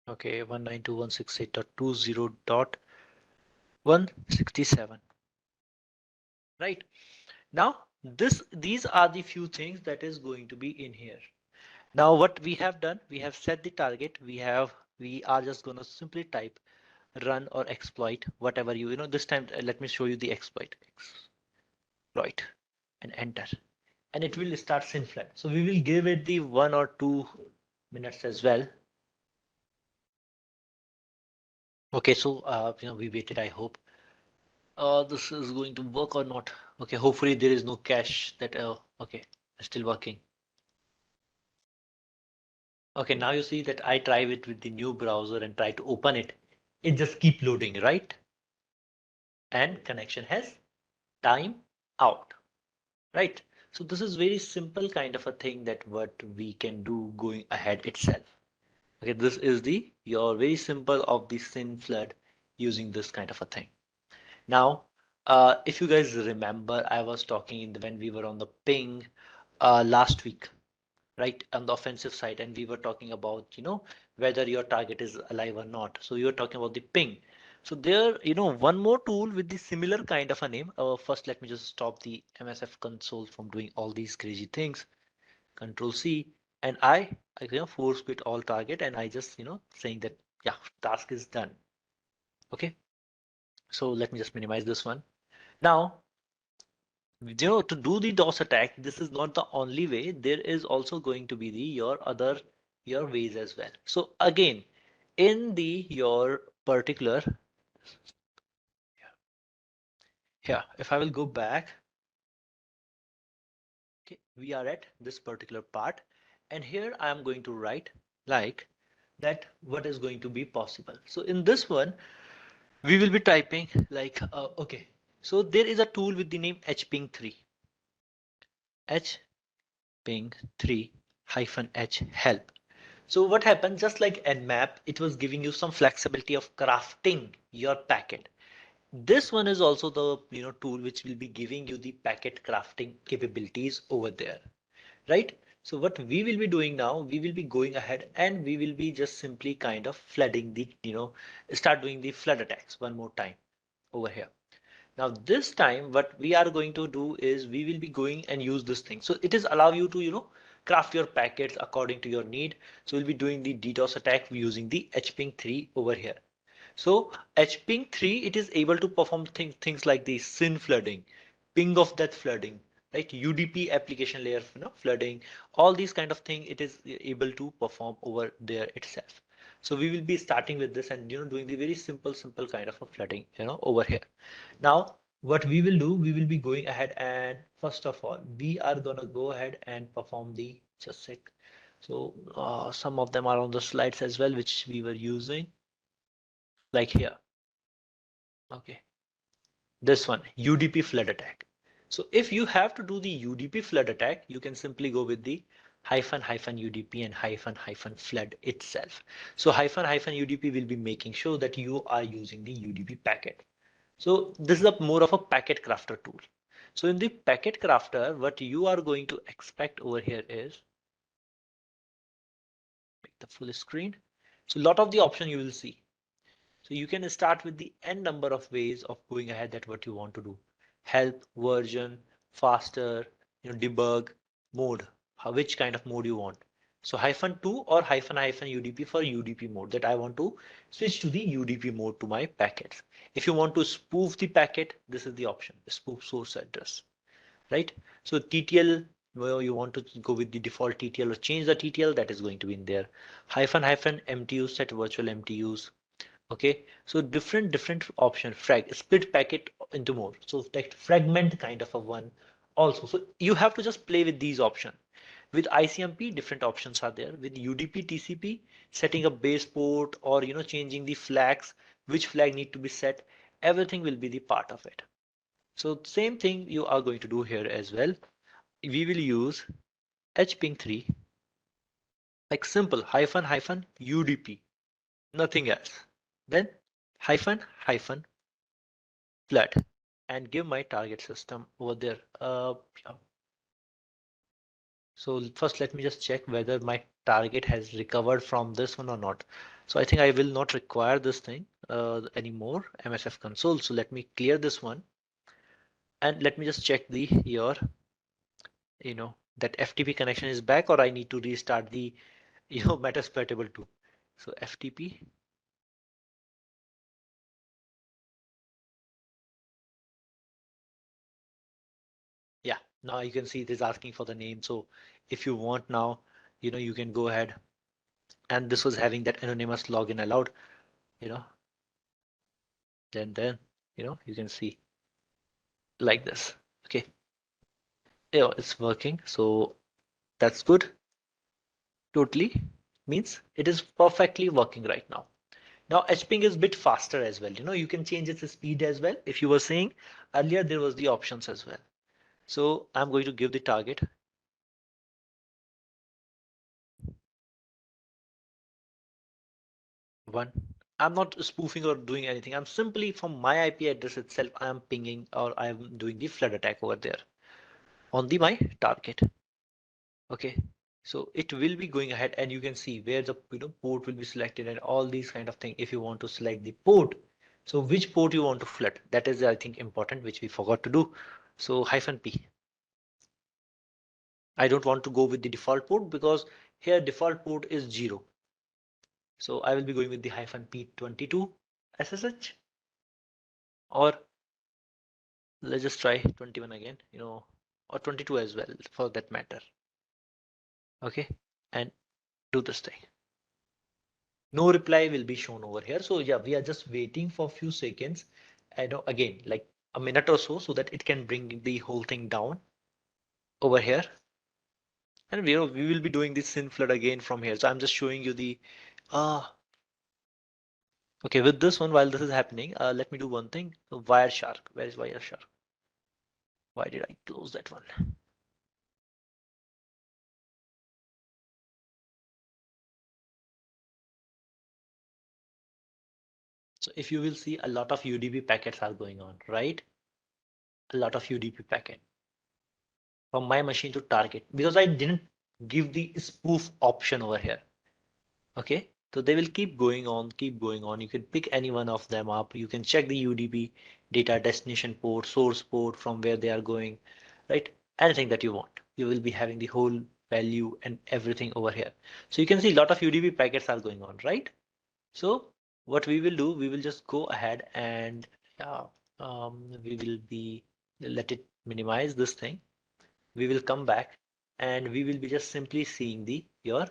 Okay, 192.168.20.167. Right. Now, these are the few things that is going to be in here. Now, what we have done, we have set the target. We are just going to simply type run or exploit, whatever this time, let me show you the exploit. Right, and enter, and it will start SYN Flood. So we will give it the 1 or 2 minutes as well. Okay, so we waited. I hope this is going to work or not. Okay, hopefully there is no cache that. Okay, still working. Okay, now you see that I try it with the new browser and try to open it. It just keep loading, right? And connection has time out, right? So this is very simple kind of a thing that what we can do going ahead itself. Okay, this is the your very simple of the SYN flood using this kind of a thing. Now, if you guys remember, I was talking in when we were on the ping last week, right, on the offensive side, and we were talking about, whether your target is alive or not. So you were talking about the ping. So there, one more tool with the similar kind of a name. First, let me just stop the MSF console from doing all these crazy things. Control C, and I force quit all target, and I just, saying that, yeah, task is done. Okay. So let me just minimize this one. Now, to do the DOS attack, this is not the only way. There is also going to be the your ways as well. So again, in the your particular here, if I will go back, okay, we are at this particular part, and here I am going to write like that what is going to be possible. So in this one, we will be typing like okay. So there is a tool with the name hping3, hping3 -h help. So what happened, just like Nmap, it was giving you some flexibility of crafting your packet. This one is also the tool which will be giving you the packet crafting capabilities over there, right? So what we will be doing now, we will be going ahead and we will be just simply kind of flooding the, start doing the flood attacks one more time over here. Now this time what we are going to do is we will be going and use this thing. So it is allow you to, craft your packets according to your need. So we'll be doing the DDoS attack using the hping3 over here. So hping3, it is able to perform things like the SYN flooding, ping of that flooding, right? UDP application layer, flooding, all these kind of thing it is able to perform over there itself. So we will be starting with this and doing the very simple kind of a flooding, over here. Now, what we will do, we will be going ahead and first of all, we are gonna go ahead and perform the just sec. So some of them are on the slides as well, which we were using, like here. Okay, this one, UDP flood attack. So if you have to do the UDP flood attack, you can simply go with the hyphen hyphen UDP and hyphen hyphen flood itself. So hyphen hyphen UDP will be making sure that you are using the UDP packet. So this is a more of a packet crafter tool. So in the packet crafter, what you are going to expect over here is make the full screen. So a lot of the option you will see. So you can start with the n number of ways of going ahead that what you want to do. Help, version, faster, debug, mode, which kind of mode you want. So -2 or hyphen hyphen UDP for UDP mode that I want to switch to the UDP mode to my packets. If you want to spoof the packet, this is the option, spoof source address, right? So TTL, well, you want to go with the default TTL or change the TTL, that is going to be in there. Hyphen hyphen MTU, set virtual MTUs. Okay, so different option, split packet into more, so that fragment kind of a one also. So you have to just play with these options. With ICMP, different options are there. With UDP TCP, setting a base port or changing the flags, which flag need to be set, everything will be the part of it. So same thing you are going to do here as well. We will use hping3, like simple hyphen hyphen UDP, nothing else. Then hyphen hyphen flood and give my target system over there. Yeah. So first let me just check whether my target has recovered from this one or not. So I think I will not require this thing anymore, MSF console. So let me clear this one and let me just check the your, that FTP connection is back, or I need to restart the, Metasploit too. So FTP. Now you can see it is asking for the name. So if you want now, you can go ahead, and this was having that anonymous login allowed, you know, then you can see like this. Okay, yeah, it's working. So that's good. Totally means it is perfectly working right now. Now HPing is a bit faster as well. You can change its speed as well. If you were saying earlier, there was the options as well. So I'm going to give the target 1. I'm not spoofing or doing anything. I'm simply from my IP address itself, I am pinging or I am doing the flood attack over there on the my target. Okay. So it will be going ahead, and you can see where the port will be selected and all these kind of things. If you want to select the port, so which port you want to flood, that is I think important, which we forgot to do. So -P. I don't want to go with the default port because here default port is 0. So I will be going with the -P22 SSH, or let's just try 21 again, or 22 as well for that matter. Okay, and do this thing. No reply will be shown over here. So yeah, we are just waiting for a few seconds. I know, again, like a minute or so that it can bring the whole thing down over here. And we will be doing this SYN flood again from here. So I'm just showing you the okay, with this one, while this is happening, let me do one thing. Wireshark. Where is Wireshark? Why did I close that one? So if you will see, a lot of UDP packets are going on, right? A lot of UDP packet from my machine to target, because I didn't give the spoof option over here. Okay, so they will keep going on, keep going on. You can pick any one of them up. You can check the UDP data, destination port, source port, from where they are going, right? Anything that you want. You will be having the whole value and everything over here. So you can see a lot of UDP packets are going on, right? So what we will do, we will just go ahead and we will be, let it minimize this thing. We will come back and we will be just simply seeing the your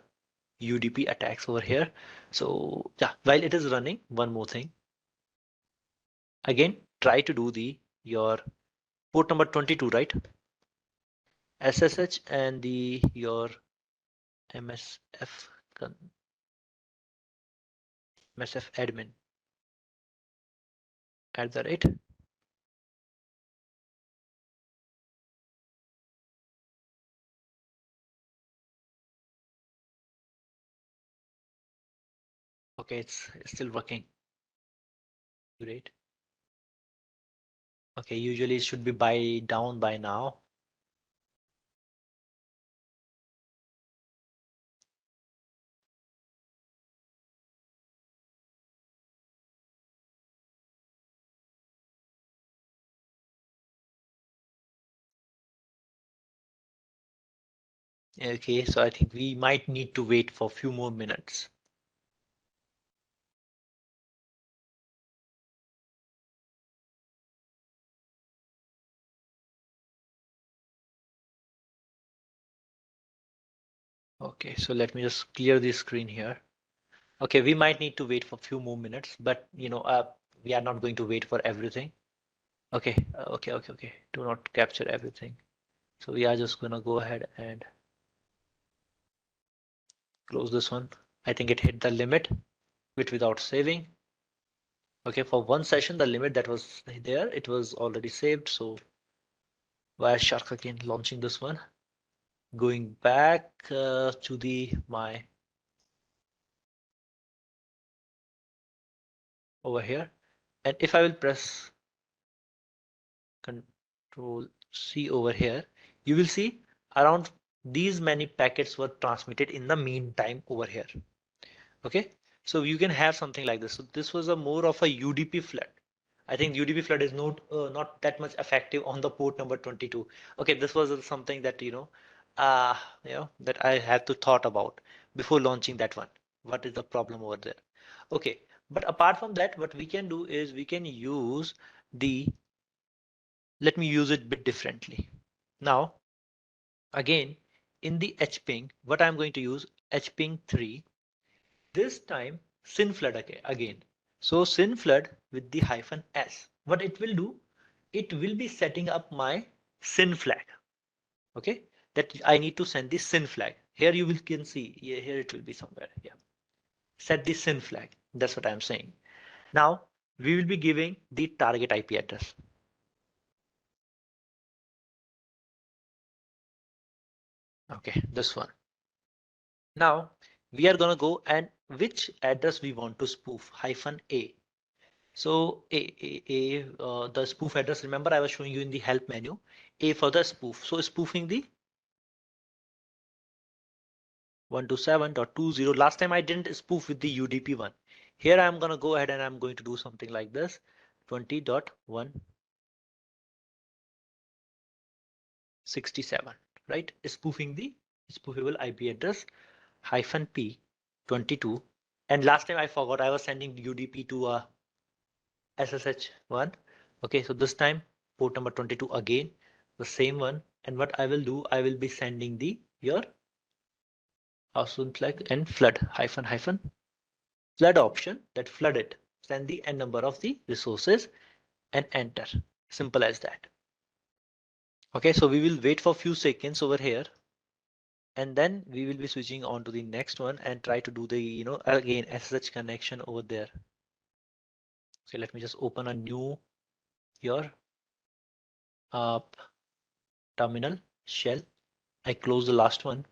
UDP attacks over here. So yeah, while it is running, one more thing. Again, try to do the your port number 22, right? SSH and the your MSF MSF admin at the rate. Okay, it's still working. Great. Okay, usually it should be down by now. Okay, so I think we might need to wait for a few more minutes. Okay, so let me just clear the screen here. Okay, we might need to wait for a few more minutes, but we are not going to wait for everything. Okay, okay. Do not capture everything. So we are just gonna go ahead and close this one. I think it hit the limit without saving. Okay, for one session, the limit that was there, it was already saved. So Wireshark again launching this one, going back to the my over here, and if I will press Control C over here, you will see around these many packets were transmitted in the meantime over here. Okay, so you can have something like this. So this was a more of a UDP flood. I think UDP flood is not that much effective on the port number 22. Okay, this was something that uh, that I had to thought about before launching that one. What is the problem over there? Okay, but apart from that, what we can do is we can use the let me use it a bit differently. Now, Again, in the hping, what I'm going to use hping 3, this time SYN Flood again. So SYN Flood with the hyphen S. What it will do, it will be setting up my SYN flag. Okay, that I need to send the SYN flag. Here you will can see, here it will be somewhere. Yeah, set the SYN flag. That's what I'm saying. Now we will be giving the target IP address. Okay, this one. Now we are gonna go and which address we want to spoof, hyphen A. So the spoof address, remember I was showing you in the help menu, A for the spoof. So spoofing the 127.20. Last time I didn't spoof with the UDP one. Here I'm gonna go ahead and I'm going to do something like this, 20.167, right? Spoofing the spoofable IP address hyphen P 22. And last time I forgot I was sending UDP to SSH1. Okay, so this time port number 22 again, the same one. And what I will do, I will be sending the your awesome flag and flood hyphen flood option that flood it. Send the n number of the resources and enter. Simple as that. Okay, so we will wait for a few seconds over here. And then we will be switching on to the next one and try to do the, again, SSH connection over there. So let me just open a new your uh, terminal shell. I close the last one.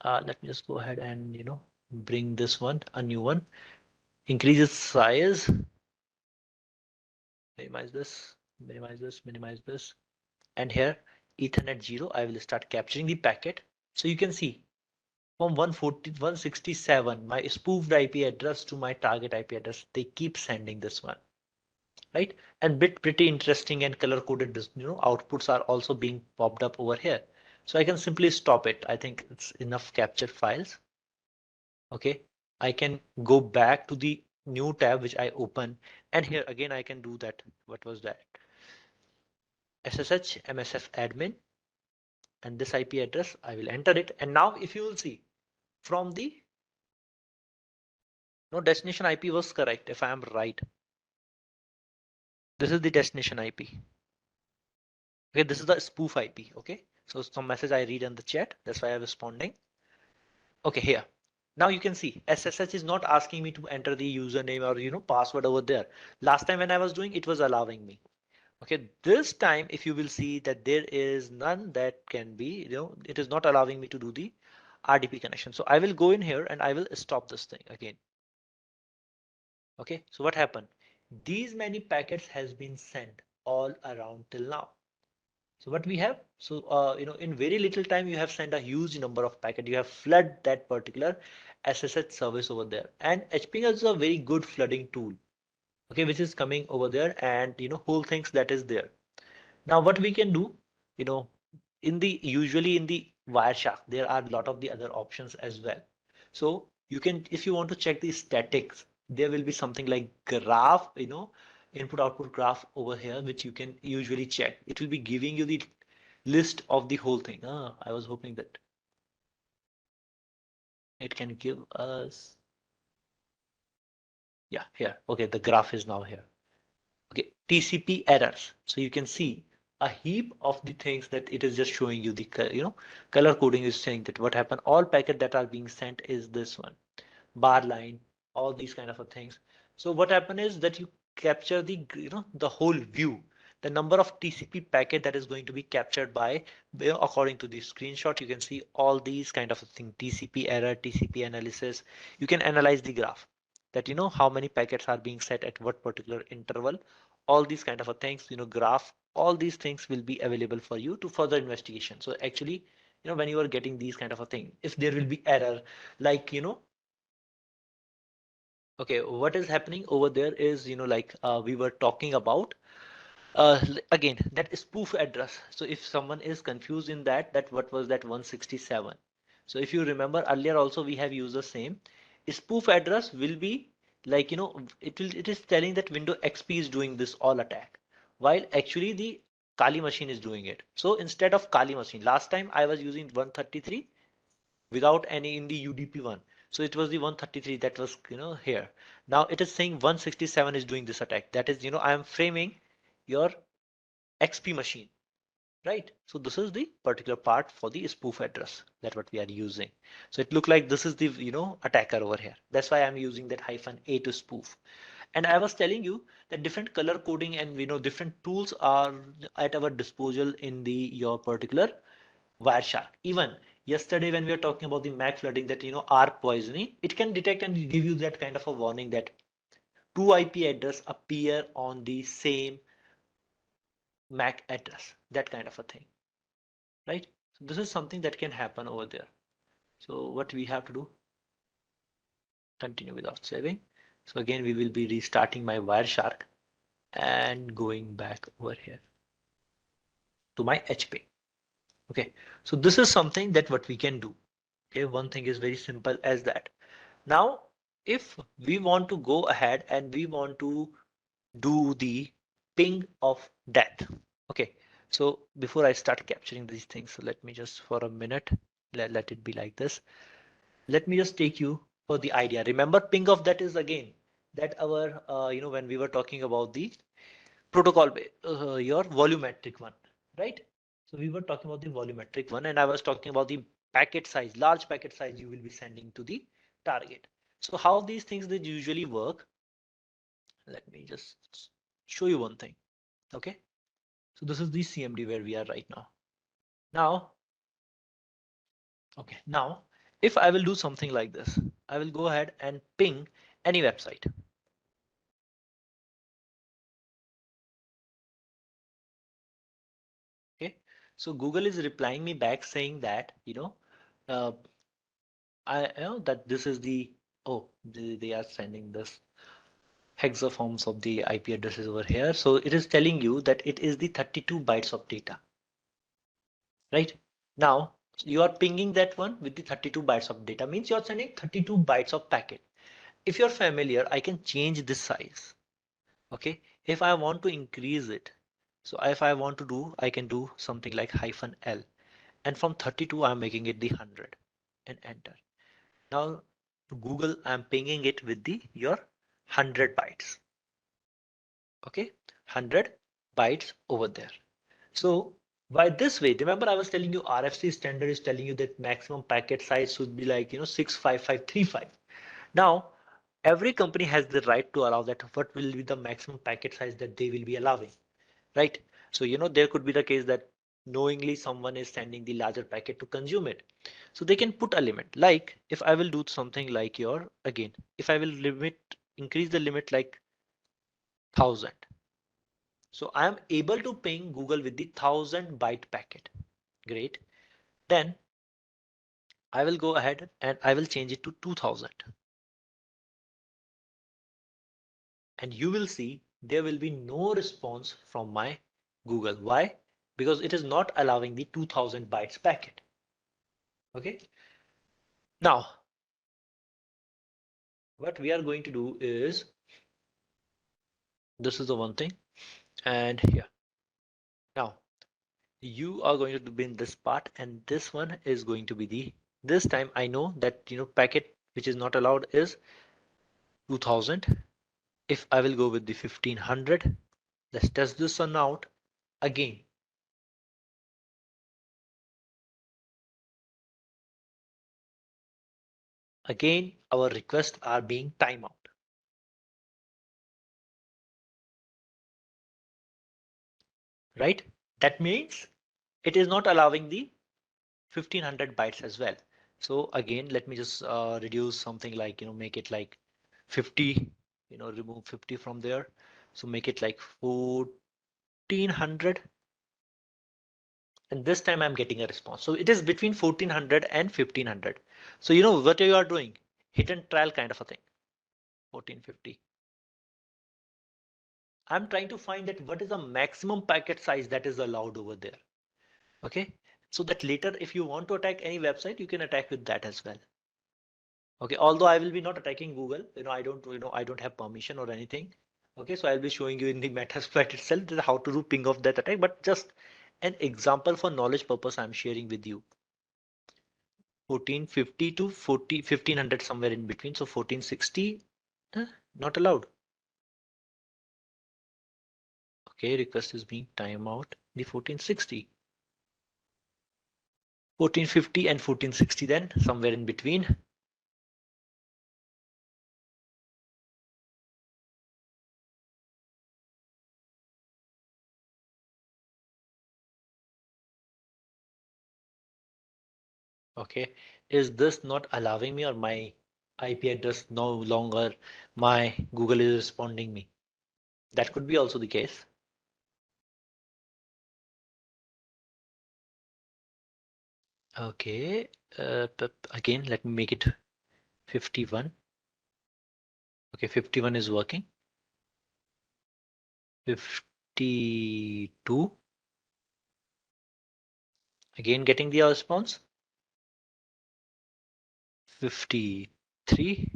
Let me just go ahead and bring this one, a new one, increase its size, minimize this, minimize this, and here Ethernet 0, I will start capturing the packet. So you can see from 140 167 my spoofed IP address to my target IP address, they keep sending this one, right? And pretty interesting and color coded outputs are also being popped up over here. So I can simply stop it. I think it's enough captured files. Okay, I can go back to the new tab which I open, and here again I can do that. What was that? SSH MSF admin, and this IP address I will enter it. And now if you will see from the no destination IP was correct if I am right. This is the destination IP. Okay, this is the spoof IP. Okay, so some message I read in the chat. That's why I'm responding. Okay, here. Now you can see SSH is not asking me to enter the username or password over there. Last time when I was doing it was allowing me. Okay, this time if you will see that there is none that can be, it is not allowing me to do the RDP connection. So I will go in here and I will stop this thing again. Okay, so what happened? These many packets has been sent all around till now. So what we have, so in very little time you have sent a huge number of packet. You have flood that particular SSH service over there, and HPing is a very good flooding tool. Okay, which is coming over there, and whole things that is there. Now what we can do, you know, usually in the Wireshark, there are a lot of the other options as well. So you can, if you want to check the statics, there will be something like graph, input output graph over here, which you can usually check. It will be giving you the list of the whole thing. I was hoping that it can give us, yeah, here. Okay, the graph is now here. Okay, TCP errors. So you can see a heap of the things that it is just showing you the color coding is saying that what happened, all packet that are being sent is this one, bar line, all these kind of things. So what happened is that you capture the the whole view, the number of TCP packet that is going to be captured by according to the screenshot. You can see all these kind of thing, TCP error, TCP analysis. You can analyze the graph that how many packets are being set at what particular interval, all these kind of things, graph, all these things will be available for you to further investigation. So actually, when you are getting these kind of a thing, if there will be error, like okay, what is happening over there is, like we were talking about, again, that spoof address. So if someone is confused in that what was that 167? So if you remember earlier also we have used the same. Spoof address will be like, it is telling that window XP is doing this all attack, while actually the Kali machine is doing it. So instead of Kali machine, last time I was using 133 without any in the UDP one. So it was the 133 that was, here. Now it is saying 167 is doing this attack. That is, I am framing your XP machine, right? So this is the particular part for the spoof address that what we are using. So it look like this is the, attacker over here. That's why I'm using that -a to spoof. And I was telling you that different color coding and, different tools are at our disposal in the your particular Wireshark. Even yesterday when we were talking about the MAC flooding, that ARP poisoning, it can detect and give you that kind of a warning that two IP address appear on the same MAC address, that kind of a thing, right? So this is something that can happen over there. So what we have to do, continue without saving. So again, we will be restarting my Wireshark and going back over here to my HP. Okay, so this is something that what we can do. Okay, one thing is very simple as that. Now, if we want to go ahead and we want to do the ping of death. Okay, so before I start capturing these things, so let me just for a minute, let it be like this. Let me just take you for the idea. Remember, ping of that is again that our, when we were talking about the protocol, your volumetric one, right? So we were talking about the volumetric one, and I was talking about the packet size, large packet size you will be sending to the target. So how these things they usually work, let me just show you one thing. Okay, so this is the CMD where we are right now. Now, if I will do something like this, I will go ahead and ping any website. Okay, so Google is replying me back saying that, uh, I know that this is the, oh, they are sending this hexaforms of the IP addresses over here. So it is telling you that it is the 32 bytes of data, right? Now you are pinging that one with the 32 bytes of data, means you're sending 32 bytes of packet. If you're familiar, I can change this size. Okay, if I want to increase it, so if I want to do, I can do something like -L, and from 32 I'm making it the 100 and enter. Now to Google, I'm pinging it with the your 100 bytes. Okay, 100 bytes over there. So by this way, remember I was telling you RFC standard is telling you that maximum packet size should be like 65535. Now every company has the right to allow that what will be the maximum packet size that they will be allowing, right? So there could be the case that knowingly someone is sending the larger packet to consume it. So they can put a limit, like if I will do something like your, again, if I will increase the limit like 1000. So I am able to ping Google with the 1000 byte packet. Great. Then I will go ahead and I will change it to 2000. And you will see there will be no response from my Google. Why? Because it is not allowing the 2000 bytes packet. Okay. Now, what we are going to do is, this is the one thing, and here. Now, you are going to be in this part, and this one is going to be the, this time I know that, packet which is not allowed is 2000. If I will go with the 1500, let's test this one out again. Again, our requests are being timeout. Right? That means it is not allowing the 1500 bytes as well. So again, let me just reduce something like, make it like 50, remove 50 from there. So make it like 1400. And this time I'm getting a response. So it is between 1400 and 1500. So what you are doing? Hit and trial kind of a thing. 1450. I'm trying to find that what is the maximum packet size that is allowed over there. Okay, so that later if you want to attack any website, you can attack with that as well. Okay, although I will be not attacking Google, I don't have permission or anything. Okay, so I'll be showing you in the Metasploit itself how to do ping of that attack, but just an example for knowledge purpose I'm sharing with you. 1450 to 1500 somewhere in between. So 1460, not allowed. Okay, request is being timeout. The 1460. 1450 and 1460 then somewhere in between. Okay, is this not allowing me or my IP address no longer my Google is responding me? That could be also the case. Okay, but again, let me make it 51. Okay, 51 is working. 52. Again, getting the response. 53.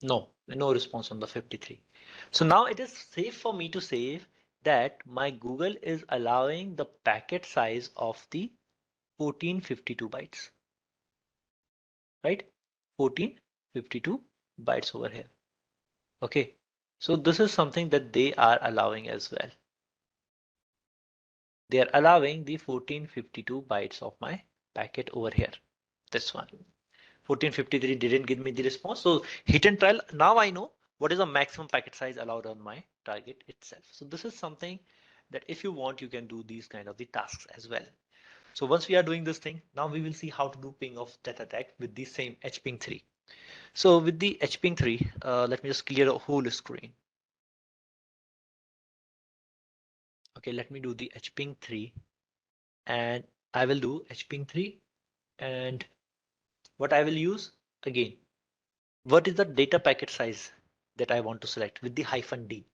No response on the 53. So now it is safe for me to say that my Google is allowing the packet size of the 1452 bytes, right? 1452 bytes over here. Okay, so this is something that they are allowing as well. They are allowing the 1452 bytes of my packet over here. This one. 1453 didn't give me the response. So hit and trial. Now I know what is the maximum packet size allowed on my target itself. So this is something that if you want, you can do these kind of the tasks as well. So once we are doing this thing, now we will see how to do ping of that attack with the same hping 3. So with the hping 3, let me just clear the whole screen. Okay, let me do the hping 3 and I will do hping 3 and what I will use again. What is the data packet size that I want to select with the -d?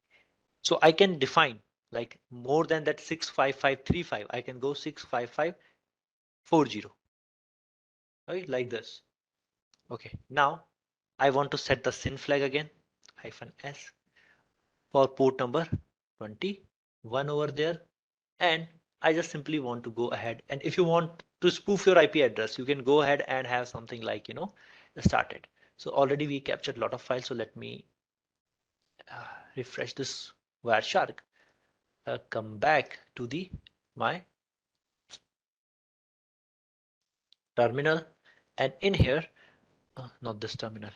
So I can define like more than that 65535. I can go 65540, right? Like this. Okay, now I want to set the SYN flag again, -s for port number 21 over there. And I just simply want to go ahead. And if you want to spoof your IP address, you can go ahead and have something like, started. So already we captured a lot of files. So let me refresh this Wireshark, come back to the my terminal, and in here, not this terminal,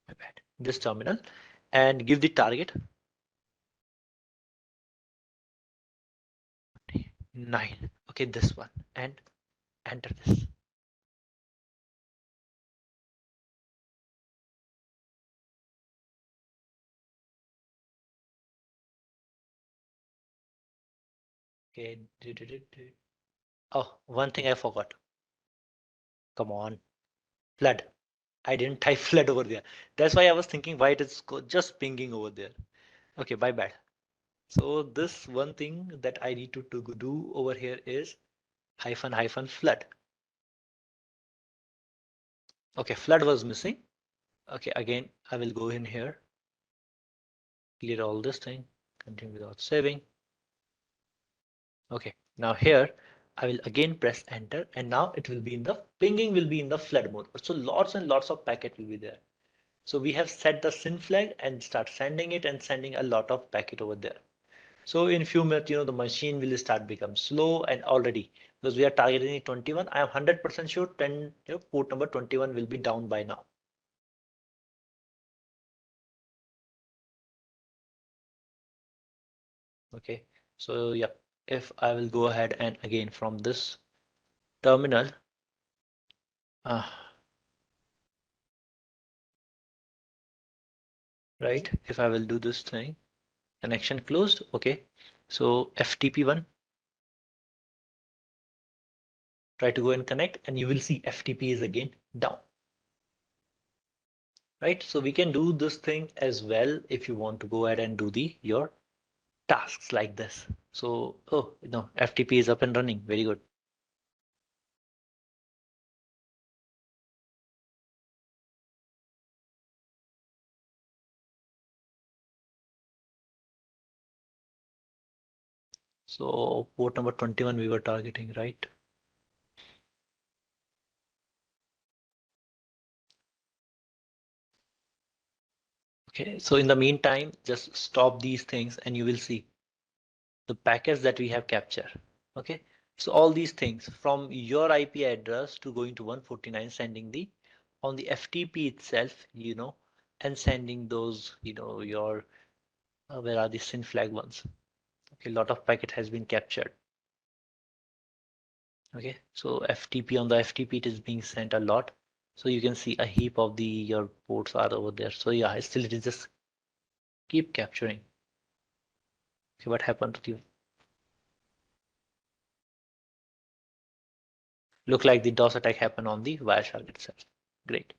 my bad, this terminal, and give the target 9. Okay, this one, and enter this. Okay, oh, one thing I forgot. Come on, flood. I didn't type flood over there. That's why I was thinking why it is just pinging over there. Okay, bye bad. So this one thing that I need to do over here is --flood. Okay, flood was missing. Okay, again, I will go in here, clear all this thing, continue without saving. Okay, now here, I will again press enter and now it will be in the pinging will be in the flood mode. So lots and lots of packet will be there. So we have set the SYN flag and start sending it and sending a lot of packet over there. So in few minutes, the machine will start become slow and already because we are targeting 21. I am 100% sure 10, port number 21 will be down by now. Okay, so yeah, if I will go ahead and again from this terminal, right, if I will do this thing, connection closed. Okay, so FTP1, try to go and connect and you will see FTP is again down. Right, so we can do this thing as well if you want to go ahead and do your tasks like this. So, oh no, FTP is up and running. Very good. So port number 21 we were targeting, right? Okay, so in the meantime, just stop these things and you will see the packets that we have captured. Okay, so all these things from your IP address to going to 149, sending the on the FTP itself, and sending those, your where are the SYN flag ones? Okay, a lot of packet has been captured. Okay, so FTP on the FTP it is being sent a lot. So you can see a heap of the your ports are over there. So yeah, still it is just keep capturing. Okay, what happened to you? Look like the DOS attack happened on the Wireshark itself. Great.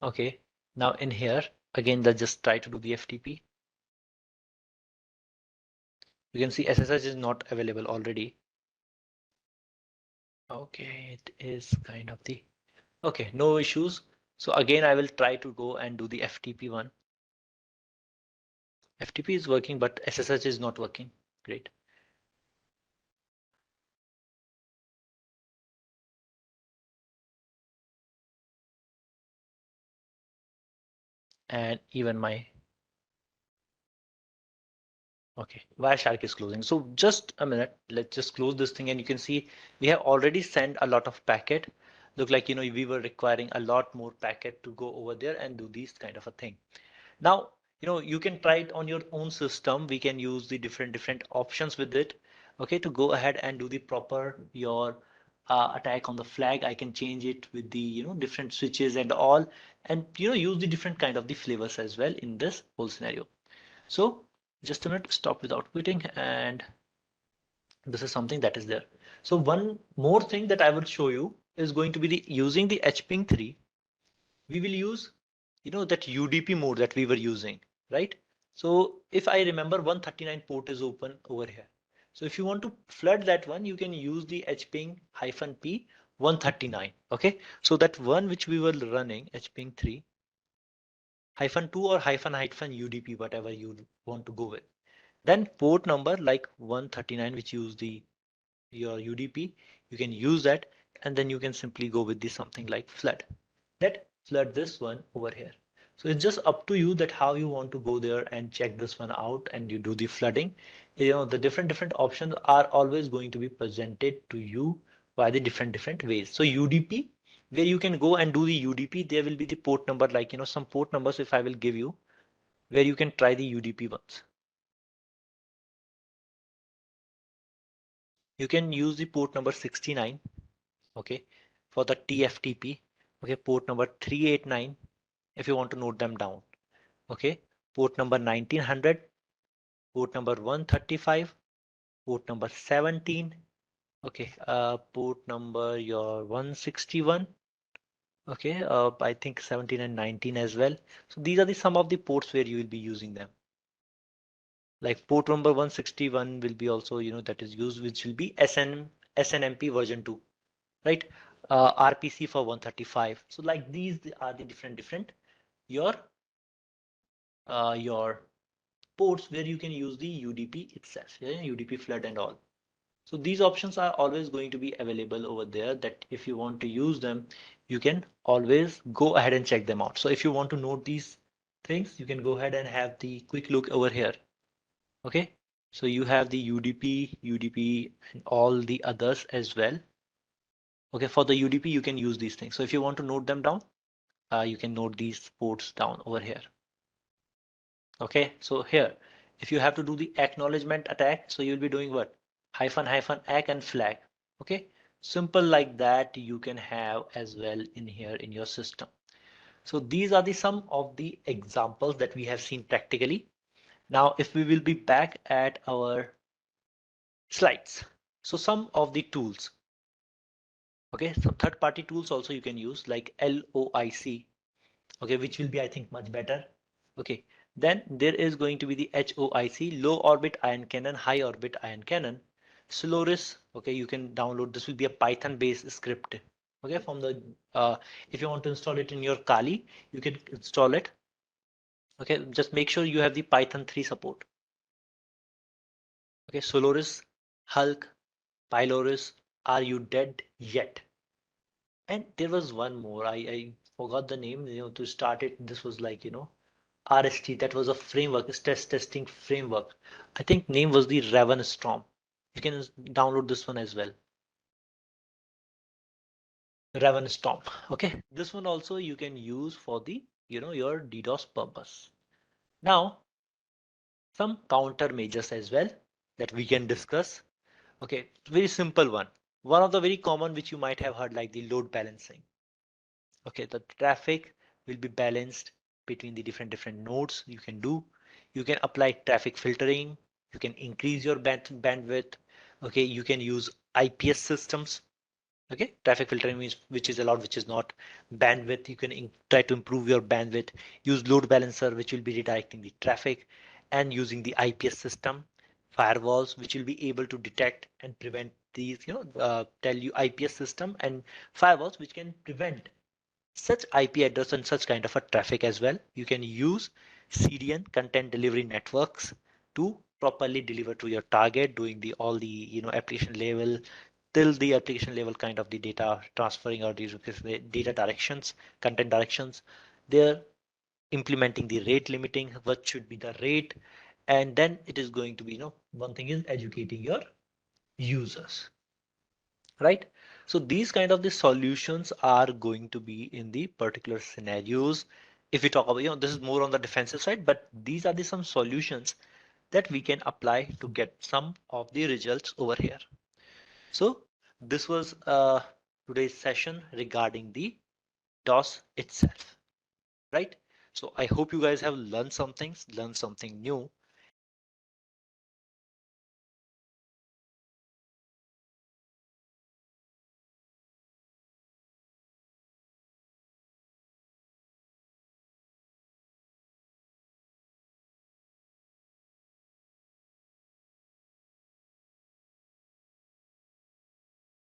Okay, now in here, again, let's just try to do the FTP. You can see SSH is not available already. Okay, it is kind of the, okay, no issues. So again, I will try to go and do the FTP one. FTP is working, but SSH is not working. Great. And even my, okay, Wireshark is closing. So just a minute, let's just close this thing and you can see we have already sent a lot of packet. Look like, we were requiring a lot more packet to go over there and do these kind of a thing. Now, you can try it on your own system. We can use the different options with it. Okay, to go ahead and do the proper your attack on the flag. I can change it with the different switches and all, and use the different kind of the flavors as well in this whole scenario. So just a minute, stop without quitting, and this is something that is there. So one more thing that I will show you is going to be the using the hping 3. We will use that UDP mode that we were using, right? So if I remember, 139 port is open over here. So if you want to flood that one, you can use the hping-p 139. Okay, so that one which we were running, hping 3 -2 or hyphen UDP, whatever you want to go with. Then port number like 139, which use the your UDP, you can use that, and then you can simply go with the something like flood. Let flood this one over here. So it's just up to you that how you want to go there and check this one out and you do the flooding. The different options are always going to be presented to you by the different ways. So UDP, where you can go and do the UDP, there will be the port number, like some port numbers if I will give you, where you can try the UDP ones. You can use the port number 69, okay, for the TFTP, okay, port number 389 if you want to note them down, okay, port number 1900, port number 135, port number 17, okay, port number your 161, okay, I think 17 and 19 as well. So these are the some of the ports where you will be using them. Like port number 161 will be also, that is used, which will be SNMP version 2, right? RPC for 135. So like these are the different your ports where you can use the UDP itself, yeah, UDP flood and all. So these options are always going to be available over there, that if you want to use them, you can always go ahead and check them out. So if you want to note these things, you can go ahead and have the quick look over here. Okay, so you have the UDP and all the others as well. Okay, for the UDP, you can use these things. So if you want to note them down, you can note these ports down over here. Okay, so here, if you have to do the acknowledgement attack, so you'll be doing what? --ack and flag. Okay, simple like that you can have as well in here in your system. So these are the some of the examples that we have seen practically. Now, if we will be back at our slides. So some of the tools, okay, some third-party tools also you can use like LOIC, okay, which will be, I think, much better. Okay, then there is going to be the HOIC, low orbit ion cannon, high orbit ion cannon, Solaris. Okay, you can download, this will be a Python based script. Okay, from the if you want to install it in your Kali, you can install it. Okay, just make sure you have the Python 3 support. Okay, Solaris, Hulk, Pylorus, are you dead yet? And there was one more. I forgot the name, to start it. This was like, RST. That was a framework, a stress testing framework. I think name was the Raven Storm. You can download this one as well. Raven Storm. Okay. This one also you can use for the, your DDoS purpose. Now, some countermeasures as well that we can discuss. Okay. Very simple one. One of the very common which you might have heard like the load balancing. Okay, the traffic will be balanced between the different nodes you can do. You can apply traffic filtering. You can increase your bandwidth. Okay, you can use IPS systems. Okay, traffic filtering means which is allowed, which is not. Bandwidth, you can try to improve your bandwidth. Use load balancer, which will be redirecting the traffic, and using the IPS system, firewalls, which will be able to detect and prevent these, tell you IPS system and firewalls, which can prevent such IP address and such kind of a traffic as well. You can use CDN, content delivery networks, to properly deliver to your target, doing the all the application level till the application level kind of the data transferring or these data directions, content directions. They're implementing the rate limiting, what should be the rate, and then it is going to be, one thing is educating your users, right? So these kind of the solutions are going to be in the particular scenarios. If we talk about, this is more on the defensive side, but these are the some solutions that we can apply to get some of the results over here. So this was today's session regarding the DOS itself, right? So I hope you guys have learned something new.